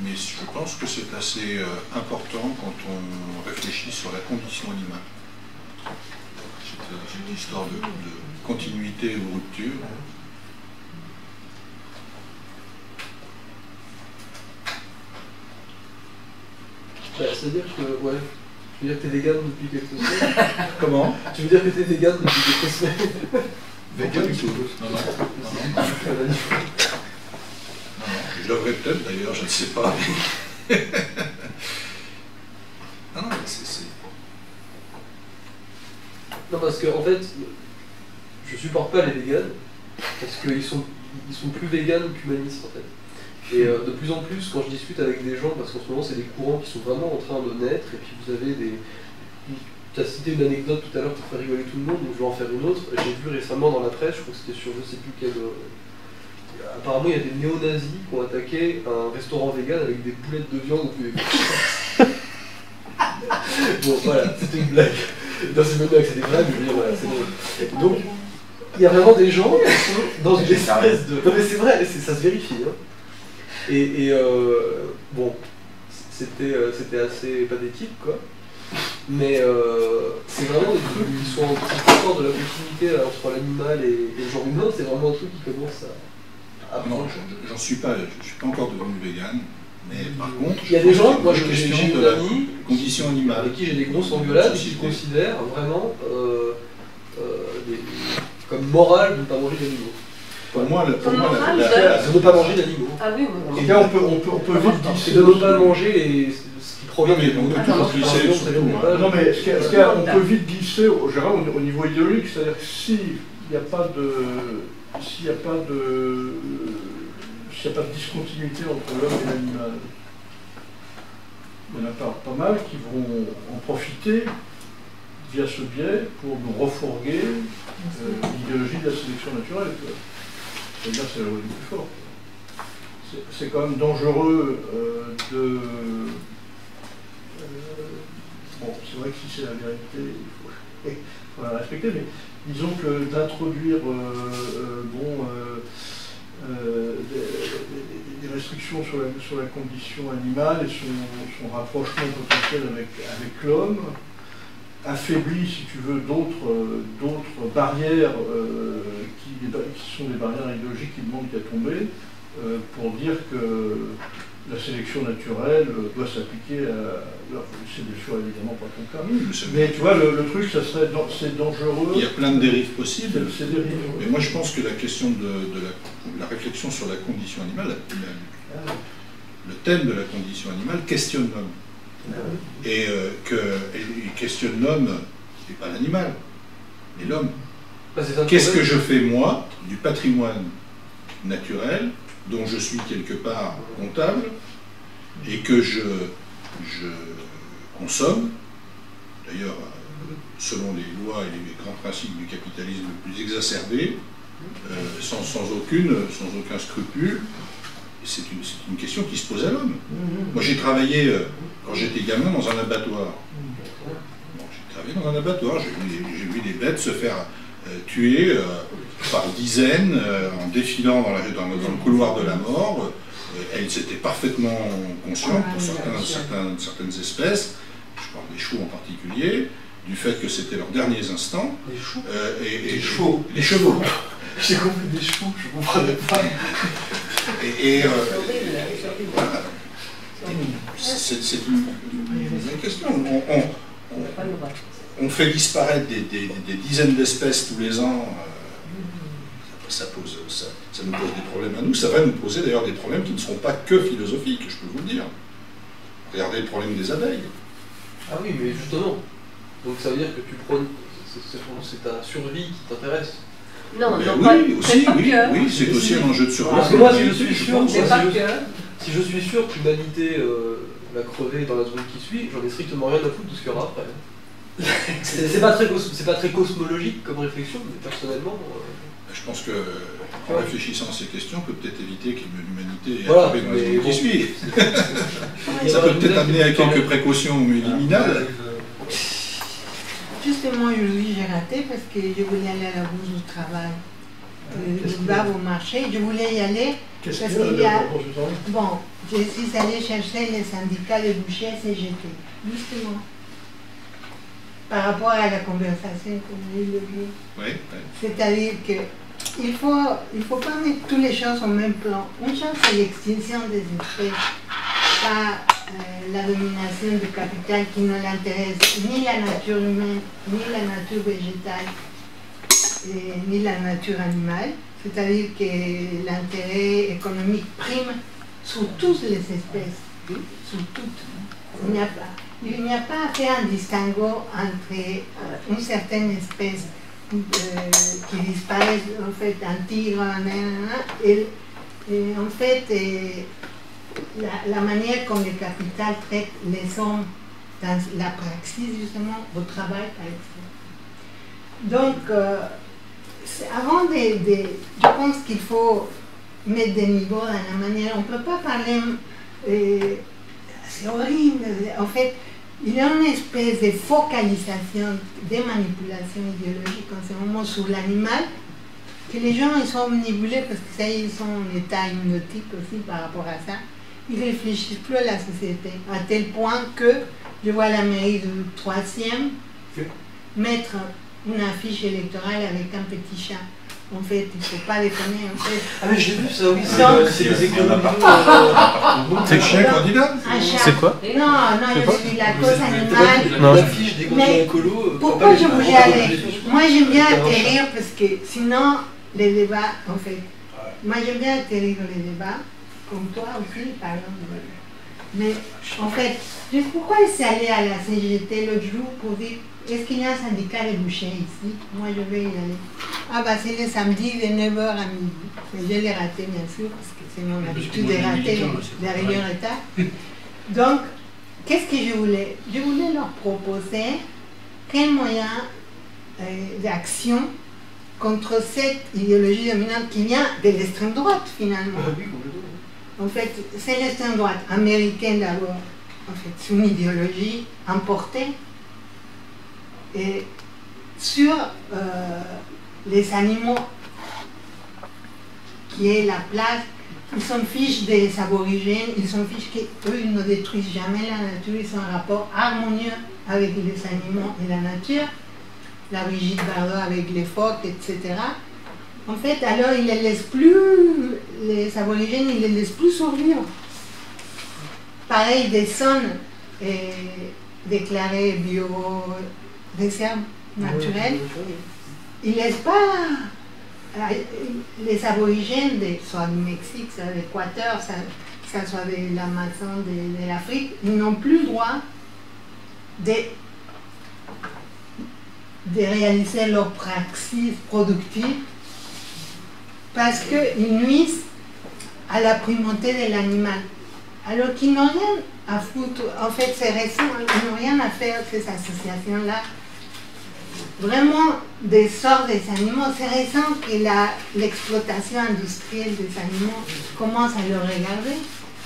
mais je pense que c'est assez important quand on réfléchit sur la condition animale. C'est une histoire de continuité ou rupture. Bah, c'est-à-dire que, ouais, tu veux dire que t'es vegan depuis quelques semaines. Comment? Tu veux dire que t'es vegan depuis quelques semaines. Vegan du tout. Non. Je devrais peut-être d'ailleurs, je ne sais pas. Non, c'est... Non, parce que en fait, je supporte pas les véganes, parce qu'ils sont plus véganes qu'humanistes en fait. Et de plus en plus, quand je discute avec des gens, parce qu'en ce moment c'est des courants qui sont vraiment en train de naître, et puis vous avez des... Tu as cité une anecdote tout à l'heure pour faire rigoler tout le monde, donc je vais en faire une autre. J'ai vu récemment dans la presse, je crois que c'était sur je sais plus quel... Apparemment il y a des néo-nazis qui ont attaqué un restaurant vegan avec des boulettes de viande au poulet. Bon voilà, c'était une blague. Non, c'est même blague, c'est des blagues, je veux dire, voilà, c'est drôle. Donc, il y a vraiment des gens qui sont dans une espèce de... Non mais c'est vrai, ça se vérifie. Hein. Et bon, c'était assez pathétique, quoi. Mais c'est vraiment des trucs qui sont importants de la continuité là, entre l'animal et le genre humain, c'est vraiment un truc qui commence à... Non, j'en suis pas encore devenu vegan, mais par contre... Il y a des gens, moi j'ai une une amie condition animale avec qui j'ai des grosses engueulades, qui je considère vraiment comme morale de ne pas manger d'animaux. Pour moi, de ne pas manger d'animaux. Ah oui, Et là, on peut vite Et glisser. de ne pas manger ce qui provient mais on peut toujours glisser sur tout, hein. Non, mais on peut vite glisser, Gérard, au niveau idéologique, c'est-à-dire que s'il n'y a pas de discontinuité entre l'homme et l'animal, il y en a pas mal qui vont en profiter via ce biais pour nous refourguer l'idéologie de la sélection naturelle. C'est-à-dire que c'est la loi du plus fort. C'est quand même dangereux de... bon, c'est vrai que si c'est la vérité, il faut la respecter, mais disons que d'introduire des restrictions sur la condition animale et son rapprochement potentiel avec l'homme affaiblit, si tu veux, d'autres barrières qui sont des barrières idéologiques qui demandent qu'à tomber pour dire que la sélection naturelle doit s'appliquer à... C'est bien sûr évidemment pas ton cas, mais tu vois, le truc, c'est dangereux. Il y a plein de dérives possibles. C'est dérive. Mais moi je pense que la question de la réflexion sur la condition animale, le thème de la condition animale questionne l'homme. Et il questionne l'homme, et pas l'animal, mais l'homme. Qu'est-ce que je fais moi du patrimoine naturel dont je suis quelque part comptable et que je consomme, d'ailleurs selon les lois et les grands principes du capitalisme le plus exacerbé, sans aucun scrupule. C'est une question qui se pose à l'homme. Moi j'ai travaillé, quand j'étais gamin, dans un abattoir. J'ai travaillé dans un abattoir, j'ai vu des bêtes se faire tuer par dizaines en défilant dans le couloir de la mort. Elles étaient parfaitement conscientes, pour certaines espèces, je parle des chevaux en particulier, du fait que c'était leurs derniers instants. Les chevaux Les chevaux. Les chevaux. J'ai compris des chevaux, je comprenais pas. c'est une vraie question. On fait disparaître des dizaines d'espèces tous les ans. Ça nous pose des problèmes à nous. Ça va nous poser d'ailleurs des problèmes qui ne seront pas que philosophiques, je peux vous le dire. Regardez le problème des abeilles. Ah oui, mais justement. Donc ça veut dire que tu prônes, c'est ta survie qui t'intéresse. Non, Mais non, oui, pas, aussi, pas oui, que. oui, c'est aussi un enjeu de survie. Parce que moi, si je suis sûr, C'est pas que. si je suis sûr que l'humanité va crever dans la zone qui suit, j'en ai strictement rien à foutre de ce qu'il y aura après. C'est pas très cosmologique comme réflexion, mais personnellement. Je pense que, en réfléchissant à ces questions, on peut peut-être éviter que l'humanité ait Voilà, crevé dans la mais zone qui bon. suit. Il y Ça aura peut une peut-être date amener à qui parle- quelques précautions liminales. Justement, aujourd'hui, j'ai raté parce que je voulais aller à la bourse du travail. Je vais au marché, je voulais y aller. Qu'est-ce Parce qu'il qu'il y y a a- dans ce temps? Bon, je suis allée chercher les syndicats de bouchers CGT, justement. Par rapport à la conversation qu'on a eue le jour. Oui, oui. C'est-à-dire qu'il faut pas mettre toutes les choses au même plan. Une chose, c'est l'extinction des espèces, pas la domination du capital qui ne l'intéresse ni la nature humaine, ni la nature végétale, ni la nature animale. C'est-à-dire que l'intérêt économique prime sur toutes les espèces, sur toutes. Il n'y a pas à faire un distinguo entre une certaine espèce qui disparaît, en fait, un tigre, et en fait, la manière comme le capital traite les hommes dans la praxis, justement, au travail, par exemple. Donc, avant je pense qu'il faut mettre des niveaux dans la manière, on ne peut pas parler, c'est horrible, en fait, il y a une espèce de focalisation, des manipulations idéologiques en ce moment sur l'animal, que les gens ils sont omnibulés parce que ça, ils sont en état hypnotique aussi par rapport à ça. Ils ne réfléchissent plus à la société, à tel point que je vois la mairie du 3e mettre une affiche électorale avec un petit chat. En fait, il ne faut pas déconner. En fait. Ah mais j'ai vu ça, oui, Donc, c'est les économies. C'est le chien candidat? Un chat. C'est quoi? Non, je suis la cause animale. Non. L'affiche des Mais écolos. pourquoi je voulais aller? Moi, j'aime bien atterrir parce que sinon, les débats, en fait, moi, j'aime bien atterrir dans les débats, comme toi aussi, par exemple. Mais en fait, pourquoi je suis allée à la CGT l'autre jour pour dire est-ce qu'il y a un syndicat de bouchers ici? Moi, je vais y aller. Ah, bah, c'est le samedi de 9h à midi. Mais je l'ai raté, bien sûr, parce que c'est mon habitude de rater les réunions d'état. Donc, qu'est-ce que je voulais? Je voulais leur proposer quel moyen d'action contre cette idéologie dominante qui vient de l'extrême droite, finalement. En fait, c'est l'extrême droite américaine d'abord. En fait, c'est une idéologie importée et sur les animaux qui est la place. Ils s'en fichent des aborigènes, ils s'en fichent qu'eux ils ne détruisent jamais la nature, ils sont en rapport harmonieux avec les animaux et la nature. La Brigitte Bardot avec les phoques, etc. En fait, alors ils les laissent plus, les aborigènes, ils les laissent plus survivre. Pareil, des zones déclarées bio-réserves naturelles, ils ne laissent pas les aborigènes, soit du Mexique, soit de l'Équateur, soit de l'Amazon, de l'Afrique, ils n'ont plus le droit de réaliser leur praxis productive parce qu'ils nuisent à la primauté de l'animal. Alors qu'ils n'ont rien à foutre, en fait c'est récent, ils n'ont rien à faire ces associations-là. Vraiment des sorts des animaux, c'est récent que l'exploitation industrielle des animaux commence à le regarder.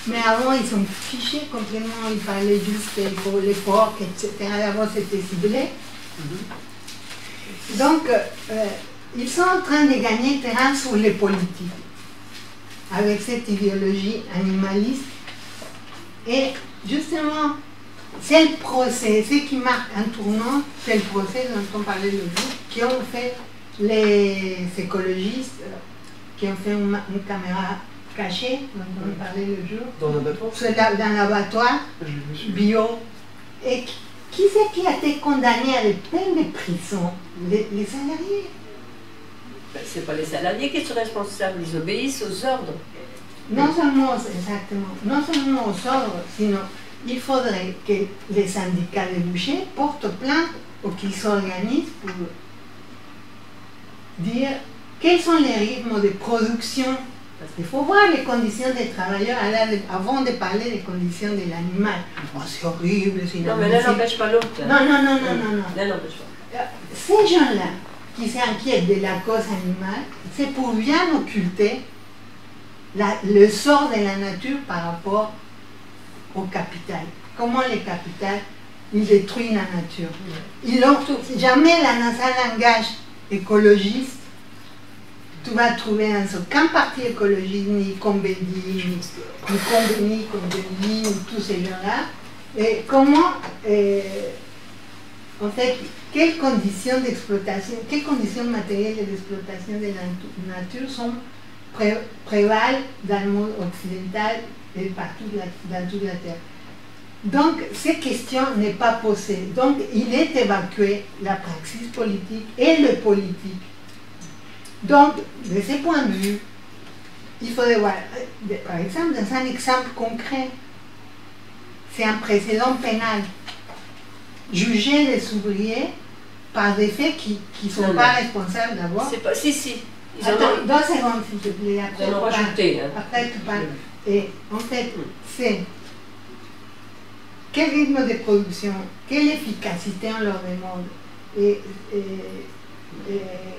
Mais avant, ils sont fichés complètement, ils parlaient juste les porcs, etc. Avant, c'était ciblé. Donc, ils sont en train de gagner terrain sur les politiques, avec cette idéologie animaliste. Et justement, c'est le procès, ce qui marque un tournant, c'est le procès dont on parlait le jour, qui ont fait les écologistes, qui ont fait une caméra cachés, dont on parlait le jour, Dans l'abattoir dans l'abattoir Je l'ai vu. bio. Et qui c'est qui a été condamné à des peines de prison? Les salariés. Ben, c'est pas les salariés qui sont responsables, ils obéissent aux ordres. Non seulement, exactement, non seulement aux ordres, sinon il faudrait que les syndicats de bouchers portent plainte ou qu'ils s'organisent pour dire quels sont les rythmes de production. Parce qu'il faut voir les conditions des travailleurs avant de parler des conditions de l'animal. Oh, c'est horrible, c'est Non, mais l'un n'empêche pas l'autre. Non. L'un n'empêche pas. Ces gens-là qui s'inquiètent de la cause animale, c'est pour bien occulter le sort de la nature par rapport au capital. Comment le capital, il détruit la nature. Jamais la NASA langage écologiste, tu vas trouver dans aucun parti écologiste, ni Combini, ni tous ces gens-là. Et comment, en fait, quelles conditions d'exploitation, quelles conditions matérielles d'exploitation de la nature prévalent dans le monde occidental et partout dans toute la Terre. Donc, ces questions n'est pas posées. Donc, il est évacué la praxis politique et le politique. Donc, de ce point de vue, il faudrait voir, par exemple, dans un exemple concret, c'est un précédent pénal. Juger des ouvriers par des faits qui ne sont pas responsables d'abord. C'est pas, si. Ils Attends, ont 2 secondes, s'il te plaît. Après, ils ont rajouté. après, tu parles. Et en fait, c'est quel rythme de production, quelle efficacité on leur demande et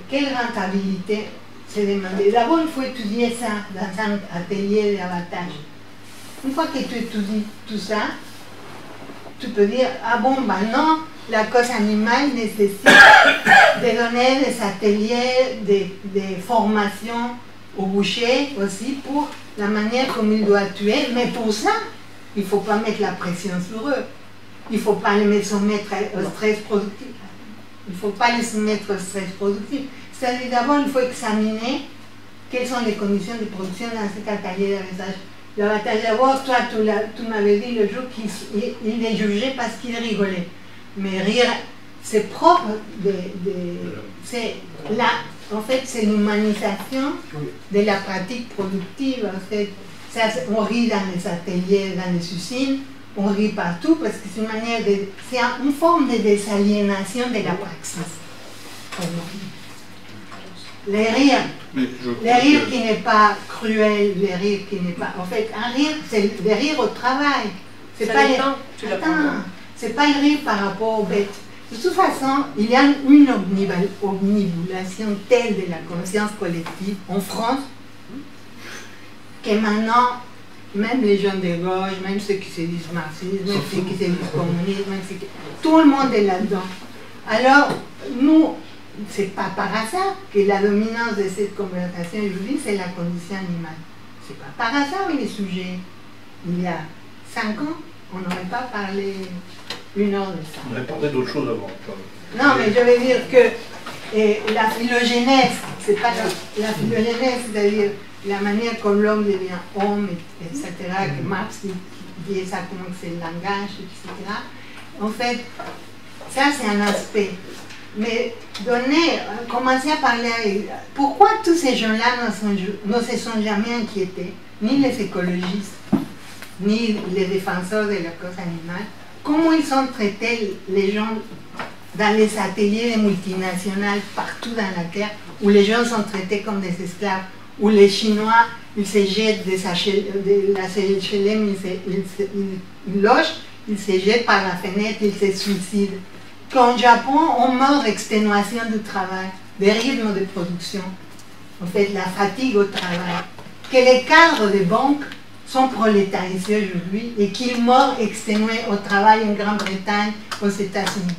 quelle rentabilité c'est demandé. D'abord, il faut étudier ça dans un atelier d'abattage. Une fois que tu étudies tout ça, tu peux dire, ah bon, ben non, la cause animale nécessite de donner des ateliers, des formations aux bouchers aussi pour la manière comme ils doivent tuer, mais pour ça, il ne faut pas mettre la pression sur eux. Il ne faut pas les soumettre au stress productif. Il ne faut pas les soumettre au stress productif. C'est-à-dire d'abord, il faut examiner quelles sont les conditions de production dans cet atelier d'abattage. L'abattage d'abord, toi, tu m'avais dit le jour qu'il est jugé parce qu'il rigolait. Mais rire, c'est propre c'est là, en fait, c'est l'humanisation de la pratique productive. En fait, ça, on rit dans les ateliers, dans les usines, on rit partout parce que c'est une manière c'est une forme de désaliénation de la praxis. Les rires qui n'est pas cruel, les rires qui n'est pas. En fait, un rire, c'est le rire au travail. C'est pas c'est pas le rire par rapport aux bêtes. De toute façon, il y a une omnibulation telle de la conscience collective en France que maintenant, même les gens de gauche, même ceux qui se disent marxistes, même ceux qui se disent communistes, tout le monde est là-dedans. Alors, nous, c'est pas par hasard que la dominance de cette conversation aujourd'hui, c'est la condition animale. C'est pas par hasard, les sujets. Il y a 5 ans, on n'aurait pas parlé 1 heure de ça. On aurait parlé d'autre chose avant. Non, mais je veux dire que la phylogénèse, c'est pas la phylogénèse, c'est-à-dire la manière comme l'homme devient homme, etc., que Marx dit exactement que c'est le langage, etc. En fait, ça c'est un aspect. Mais commencer à parler pourquoi tous ces gens-là ne se sont jamais inquiétés, ni les écologistes, ni les défenseurs de la cause animale, comment ils sont traités les gens dans les ateliers des multinationales partout dans la Terre, où les gens sont traités comme des esclaves, où les Chinois, ils se jettent de la HLM, ils logent, ils se jettent par la fenêtre, ils se suicident. Qu'en Japon, on meurt d'exténuation du travail, des rythmes de production, en fait, la fatigue au travail. Que les cadres des banques sont prolétarisés aujourd'hui et qu'ils meurent exténués au travail en Grande-Bretagne, aux États-Unis.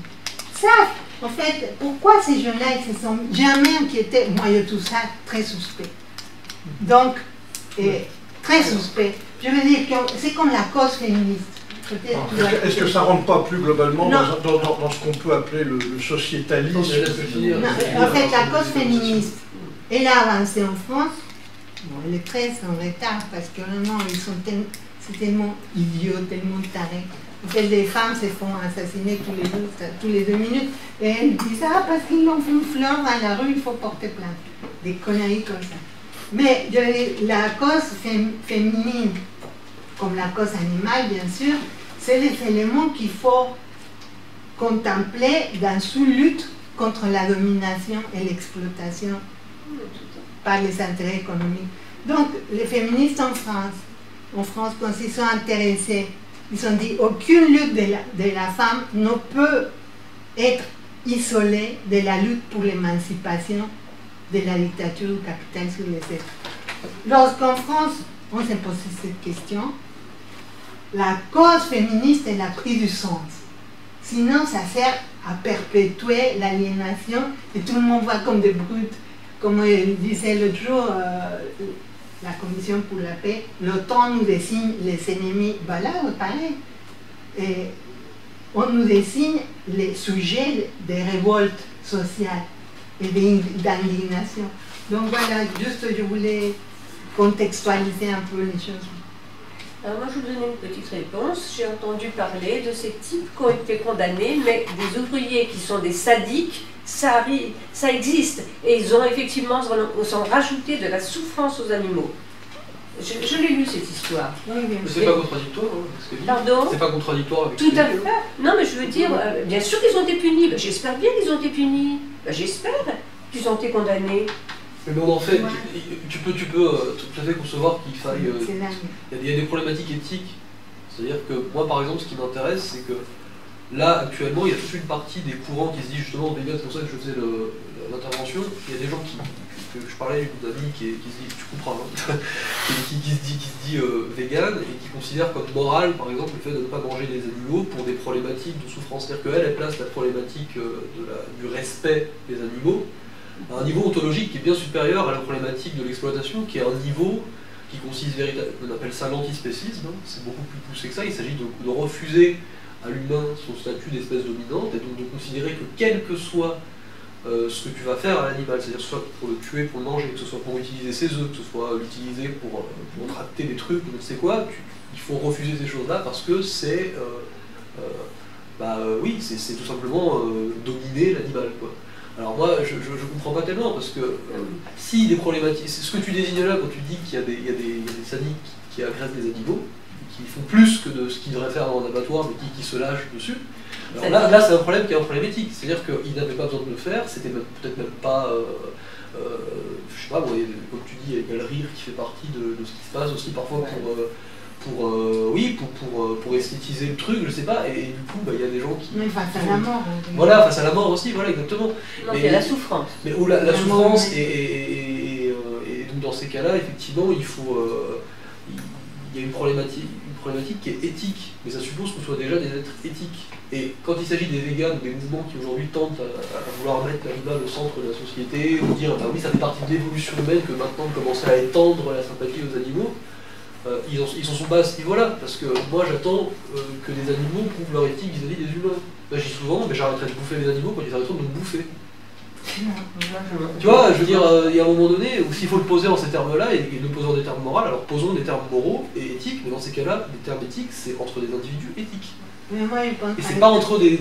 Ça, en fait, pourquoi ces gens-là ils se sont jamais inquiétés? Moi, je trouve ça très suspect. Donc, très suspect. Je veux dire que c'est comme la cause féministe. Est-ce que ça ne rentre pas plus globalement dans ce qu'on peut appeler le sociétalisme? En fait, la cause féministe, elle a avancé en France Bon, elle est très en retard parce que vraiment, c'est tellement idiot, tellement taré. En fait, les femmes se font assassiner tous les 2 minutes. Et elles disent, ah, parce qu'ils ont fait une fleur dans la rue, il faut porter plainte. Des conneries comme ça. Mais la cause féminine, comme la cause animale, bien sûr, c'est les éléments qu'il faut contempler dans une lutte contre la domination et l'exploitation par les intérêts économiques. Donc, les féministes en France, quand ils sont intéressés, ils ont dit aucune lutte de la femme ne peut être isolée de la lutte pour l'émancipation de la dictature du capital sur les êtres. Lorsqu'en France, on s'est posé cette question, la cause féministe, elle a pris du sens. Sinon, ça sert à perpétuer l'aliénation et tout le monde voit comme des brutes. Comme disait l'autre jour la Commission pour la paix, l'OTAN nous désigne les ennemis. Voilà, pareil. Et on nous désigne les sujets des révoltes sociales et d'indignation. Donc voilà, juste je voulais contextualiser un peu les choses. Alors moi je vous donne une petite réponse. J'ai entendu parler de ces types qui ont été condamnés, mais des ouvriers qui sont des sadiques, ça existe. Et ils ont effectivement rajouté de la souffrance aux animaux. Je l'ai lu cette histoire. Oui, mais c'est pas contradictoire, hein, pardon ? C'est pas contradictoire avec tout à fait. Non, mais je veux dire, bien sûr qu'ils ont été punis. Ben, j'espère bien qu'ils ont été punis. Ben, j'espère qu'ils ont été condamnés. Mais en fait, tu peux tout à fait concevoir qu'il faille... Il y a des problématiques éthiques. C'est-à-dire que moi, par exemple, ce qui m'intéresse, c'est que là, actuellement, il y a toute une partie des courants qui se disent justement vegan, c'est pour ça que je faisais l'intervention. Il y a des gens que je parlais d'une amie qui se dit, tu comprends, hein, qui se dit vegan et qui considère comme moral, par exemple, le fait de ne pas manger des animaux pour des problématiques de souffrance. C'est-à-dire qu'elle, elle place la problématique du respect des animaux à un niveau ontologique qui est bien supérieur à la problématique de l'exploitation, qui est un niveau qui consiste véritablement, on appelle ça l'antispécisme, hein, c'est beaucoup plus poussé que ça, il s'agit de refuser à l'humain son statut d'espèce dominante, et donc de considérer que quel que soit ce que tu vas faire à l'animal, c'est-à-dire que ce soit pour le tuer, pour le manger, que ce soit pour utiliser ses œufs, que ce soit l'utiliser pour tracter des trucs, je ne sais quoi, il faut refuser ces choses-là parce que c'est oui, c'est tout simplement dominer l'animal, quoi. Alors moi, je comprends pas tellement, parce que si des problématiques, c'est ce que tu désignes là quand tu dis qu'il y a des sadiques qui agressent des animaux, qui font plus que de ce qu'ils devraient faire dans un abattoir, mais qui se lâchent dessus. Alors là c'est un problème qui est un problème éthique, c'est-à-dire qu'ils n'avaient pas besoin de le faire, c'était peut-être même pas, je sais pas, bon, comme tu dis, il y a le rire qui fait partie de ce qui se passe aussi parfois pour esthétiser le truc, je sais pas, et du coup, il y a des gens qui... Mais face à la mort. Voilà, face à la mort aussi, voilà, exactement. Non, il y a la souffrance. Mais où la souffrance, et donc dans ces cas-là, effectivement, il y a une problématique qui est éthique, mais ça suppose qu'on soit déjà des êtres éthiques. Et quand il s'agit des véganes ou des mouvements qui aujourd'hui tentent à vouloir mettre l'animal au centre de la société, ou dire, bah oui, ça fait partie de l'évolution humaine que maintenant de commencer à étendre la sympathie aux animaux, ils en sont pas à ce niveau-là, parce que moi j'attends que les animaux prouvent leur éthique vis-à-vis des humains. Là, je dis souvent, mais j'arrêterai de bouffer les animaux quand ils arrêteront de me bouffer. Tu vois, je veux dire, il y a un moment donné où s'il faut le poser en ces termes-là et le poser en des termes moraux, alors posons des termes moraux et éthiques, mais dans ces cas-là, les termes éthiques, c'est entre des individus éthiques. Mais moi, je pense et c'est pas entre des...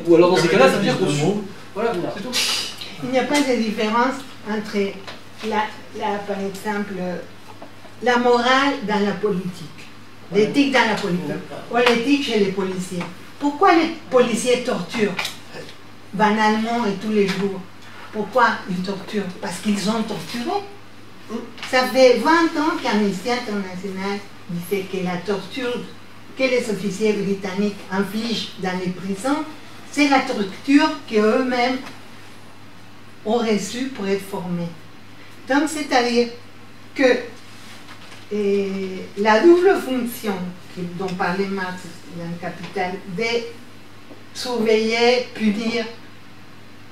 ou alors dans ces cas-là, ça veut dire qu'on s'ouvre. Voilà, c'est tout. Il n'y a pas de différence entre, par exemple, la morale dans la politique, l'éthique dans la politique, ou l'éthique chez les policiers. Pourquoi les policiers torturent banalement et tous les jours? Pourquoi ils torturent? Parce qu'ils ont torturé. Ça fait 20 ans qu'Amnesty International disait que la torture que les officiers britanniques infligent dans les prisons, c'est la torture qu'eux-mêmes ont reçue pour être formés. Donc, c'est-à-dire que la double fonction dont parlait Marx dans le Capital, de surveiller, punir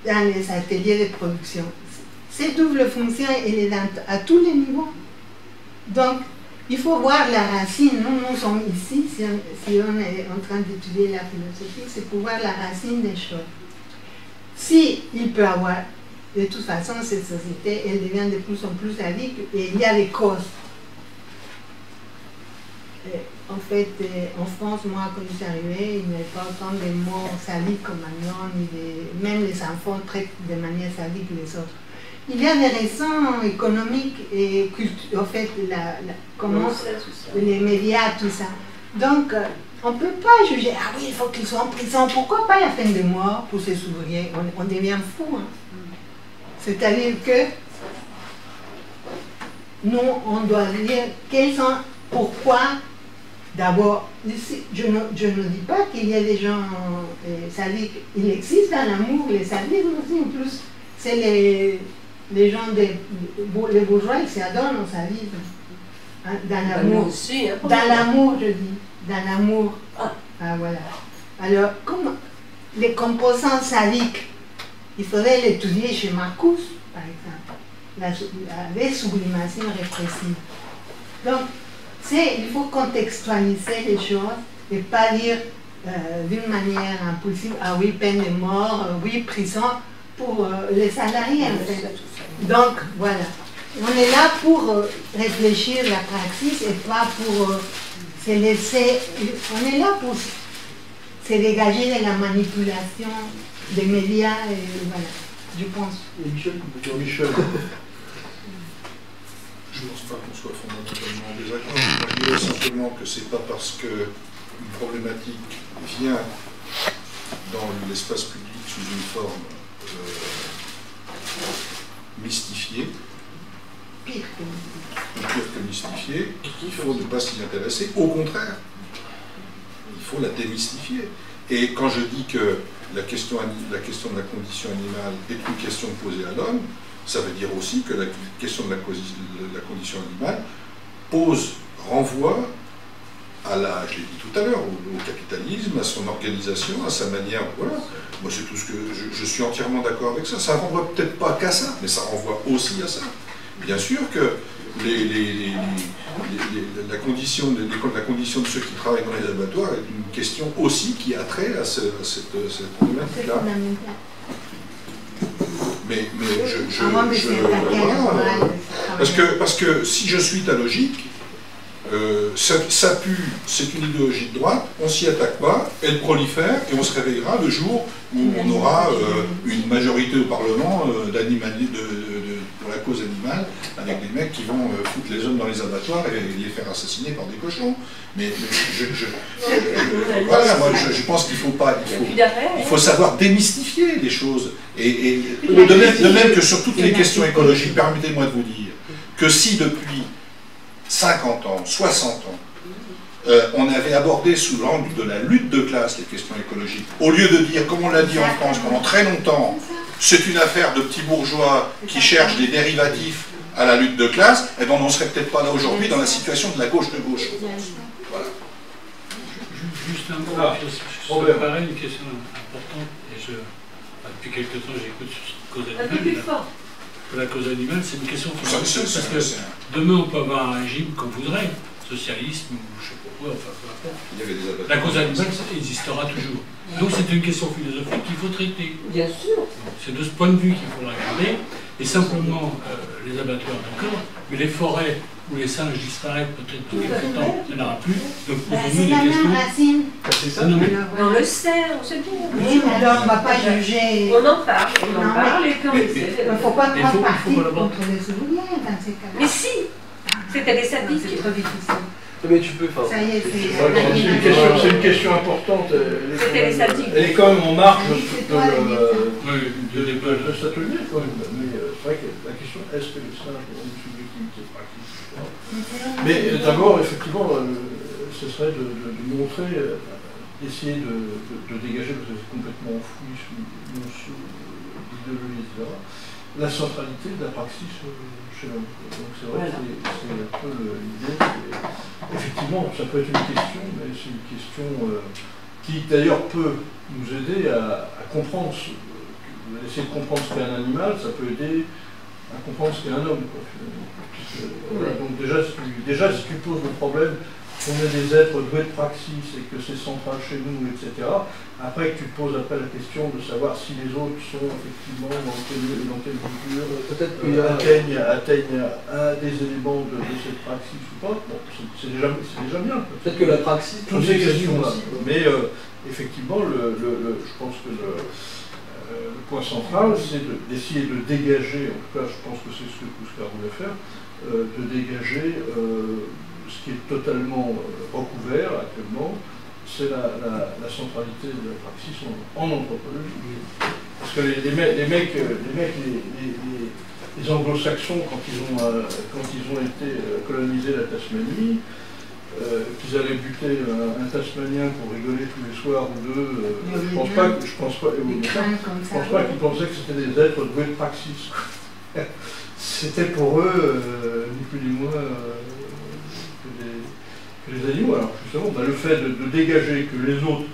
dans les ateliers de production, cette double fonction, elle est à tous les niveaux. Donc, il faut voir la racine. Nous sommes ici, si on est en train d'étudier la philosophie, c'est pour voir la racine des choses. Si il peut avoir de toute façon, cette société, elle devient de plus en plus sadique et il y a des causes. Et en fait, en France, moi, quand je suis arrivée, il n'y avait pas autant de morts sadiques comme maintenant, même les enfants traitent de manière sadique les autres. Il y a des raisons économiques et culturelles, en fait, comment les médias, tout ça. Donc, on ne peut pas juger, ah oui, il faut qu'ils soient en prison. Pourquoi pas la peine de mort pour ces ouvriers? On devient fou. Hein. C'est-à-dire que nous, on doit dire quels sont, pourquoi. D'abord, je ne dis pas qu'il y a des gens sadiques. Il existe dans l'amour, les sadismes aussi, en plus. C'est les gens, les bourgeois, ils s'adonnent au sadisme. Hein, dans l'amour. Dans l'amour, je dis. Dans l'amour. Ah, voilà. Alors, comme les composants sadiques, il faudrait l'étudier chez Marcus, par exemple. La désublimation répressive. Donc, il faut contextualiser les choses et pas dire d'une manière impulsive, ah oui, peine de mort, oui, prison, pour les salariés en fait. Donc voilà, on est là pour réfléchir la praxis et pas pour se laisser, on est là pour se dégager de la manipulation des médias et voilà, je pense. Et Michel. Je ne pense pas qu'on soit fondamentalement en désaccord. Je dirais simplement que ce n'est pas parce qu'une problématique vient dans l'espace public sous une forme mystifiée, pire que mystifiée, qu'il faut ne pas s'y intéresser. Au contraire, il faut la démystifier. Et quand je dis que la question de la condition animale est une question posée à l'homme, ça veut dire aussi que la question de la condition animale renvoie à je l'ai dit tout à l'heure, au capitalisme, à son organisation, à sa manière, voilà. Moi c'est tout ce que je suis entièrement d'accord avec ça. Ça ne renvoie peut-être pas qu'à ça, mais ça renvoie aussi à ça. Bien sûr que la condition de ceux qui travaillent dans les abattoirs est une question aussi qui a trait à cette problématique-là. Mais voilà. Parce que si je suis ta logique, ça pue, c'est une idéologie de droite, on s'y attaque pas, elle prolifère et on se réveillera le jour où on aura une majorité au Parlement pour la cause animale, avec des mecs qui vont foutre les hommes dans les abattoirs et les faire assassiner par des cochons. Mais voilà, moi je pense qu'il faut savoir démystifier les choses. Et de même que sur toutes les questions écologiques, permettez-moi de vous dire que si depuis 50 ans, 60 ans, on avait abordé sous l'angle de la lutte de classe les questions écologiques, au lieu de dire, comme on l'a dit en France pendant très longtemps, c'est une affaire de petits bourgeois qui cherchent des dérivatifs à la lutte de classe, eh ben on n'en serait peut-être pas là aujourd'hui dans la situation de la gauche de gauche. Voilà. Juste un mot, ça me paraît une question importante, et depuis quelque temps j'écoute sur cette cause animale. La cause animale, c'est une question fondamentale, parce que demain on peut avoir un régime qu'on voudrait, socialisme ou je sais pas quoi, enfin peu importe. La cause animale existera toujours. Donc c'est une question philosophique qu'il faut traiter. Bien sûr. C'est de ce point de vue qu'il faut la regarder, et simplement les abattoirs d'accord, mais les forêts où les singes disparaissent peut-être dans quelques temps, il n'y en aura plus. Donc c'est la même racine. C'est ça, on le sait, on sait bien. Oui, mais alors on ne va pas juger. On en parle, et puis on le sait. Il ne faut pas prendre parti contre les ouvriers dans ces cas-là. Mais si, c'était des sadiques qui trop difficile. Mais tu peux, ça y est, c'est une question importante. C'était les sadiques. Elle est quand même en marge de cet atelier. Mais c'est vrai que la question, est-ce que les singes ont une subjectivité pratique? Mais d'abord, effectivement, ce serait de montrer, d'essayer de dégager, parce que c'est complètement enfoui sous l'idéologie, etc., la centralité de la praxis chez l'homme. Donc c'est vrai que c'est un peu l'idée. Effectivement, ça peut être une question, mais c'est une question qui d'ailleurs peut nous aider à comprendre, essayer de comprendre ce qu'est un animal, ça peut aider à comprendre ce qu'est un homme. Voilà, donc déjà, si tu poses le problème qu'on est des êtres doués de praxis et que c'est central chez nous, etc. Après que tu te poses après la question de savoir si les autres sont effectivement dans quelle mesure atteignent un des éléments de cette praxis ou pas, bon, c'est déjà bien. Peut-être que la praxis, toutes ces questions-là. Mais effectivement, je pense que le point central, c'est d'essayer de dégager, en tout cas je pense que c'est ce que Kouskar voulait faire, de dégager ce qui est totalement recouvert actuellement, c'est la centralité de la praxis en anthropologie. Parce que les anglo-saxons, quand ils ont été colonisés la Tasmanie, qu'ils allaient buter un Tasmanien pour rigoler tous les soirs ou deux, je pense pas qu'ils pensaient que c'était des êtres doués de praxis. C'était pour eux, ni plus ni moins, que les animaux. Alors justement, le fait de dégager que les autres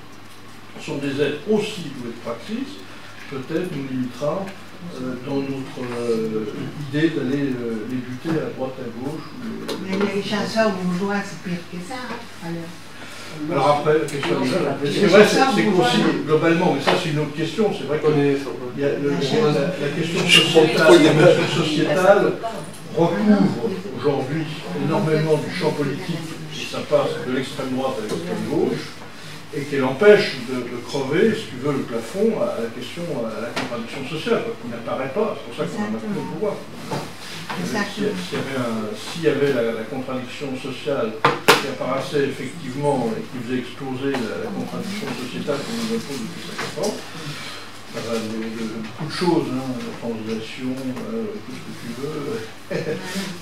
sont des êtres aussi doués de praxis, peut-être nous limitera dans notre idée d'aller les buter à droite, à gauche. Mais les chasseurs bourgeois, c'est pire que ça. Alors après, la question c'est vrai, c'est qu'aussi, globalement, mais ça c'est une autre question, c'est vrai que la question sociétale recouvre aujourd'hui énormément du champ politique, si ça passe de l'extrême droite à l'extrême gauche, et qu'elle empêche de crever, si tu veux, le plafond à la question, à la contradiction sociale, qui n'apparaît pas, c'est pour ça qu'on a maintenu le pouvoir. S'il y avait la contradiction sociale qui apparaissait effectivement et qui faisait exploser la contradiction sociétale qu'on nous impose depuis 50 ans, beaucoup de choses, la translation, tout ce que tu veux,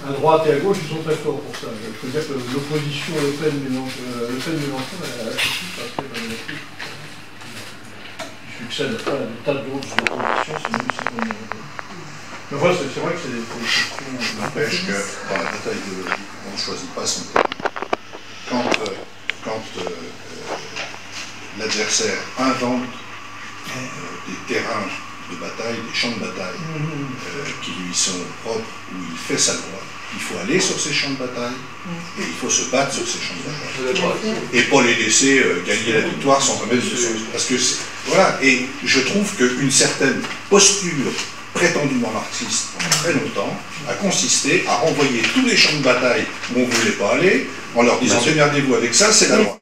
à droite et à gauche, ils sont très forts pour ça. Je veux dire que l'opposition Le Pen-Mélenchon a suffi parce que il succède à des tas d'autres oppositions, c'est même si on mais voilà, c'est vrai que c'est des questions. N'empêche que dans la bataille idéologique, on ne choisit pas son terrain. Quand l'adversaire invente des terrains de bataille, des champs de bataille qui lui sont propres, où il fait sa loi, il faut aller sur ces champs de bataille et il faut se battre sur ces champs de bataille. Et pas les laisser gagner la victoire sans remettre de sens. Parce que voilà, et je trouve qu'une certaine posture prétendument marxiste pendant très longtemps, a consisté à renvoyer tous les champs de bataille où on ne voulait pas aller, en leur disant démerdez-vous avec ça, c'est la loi.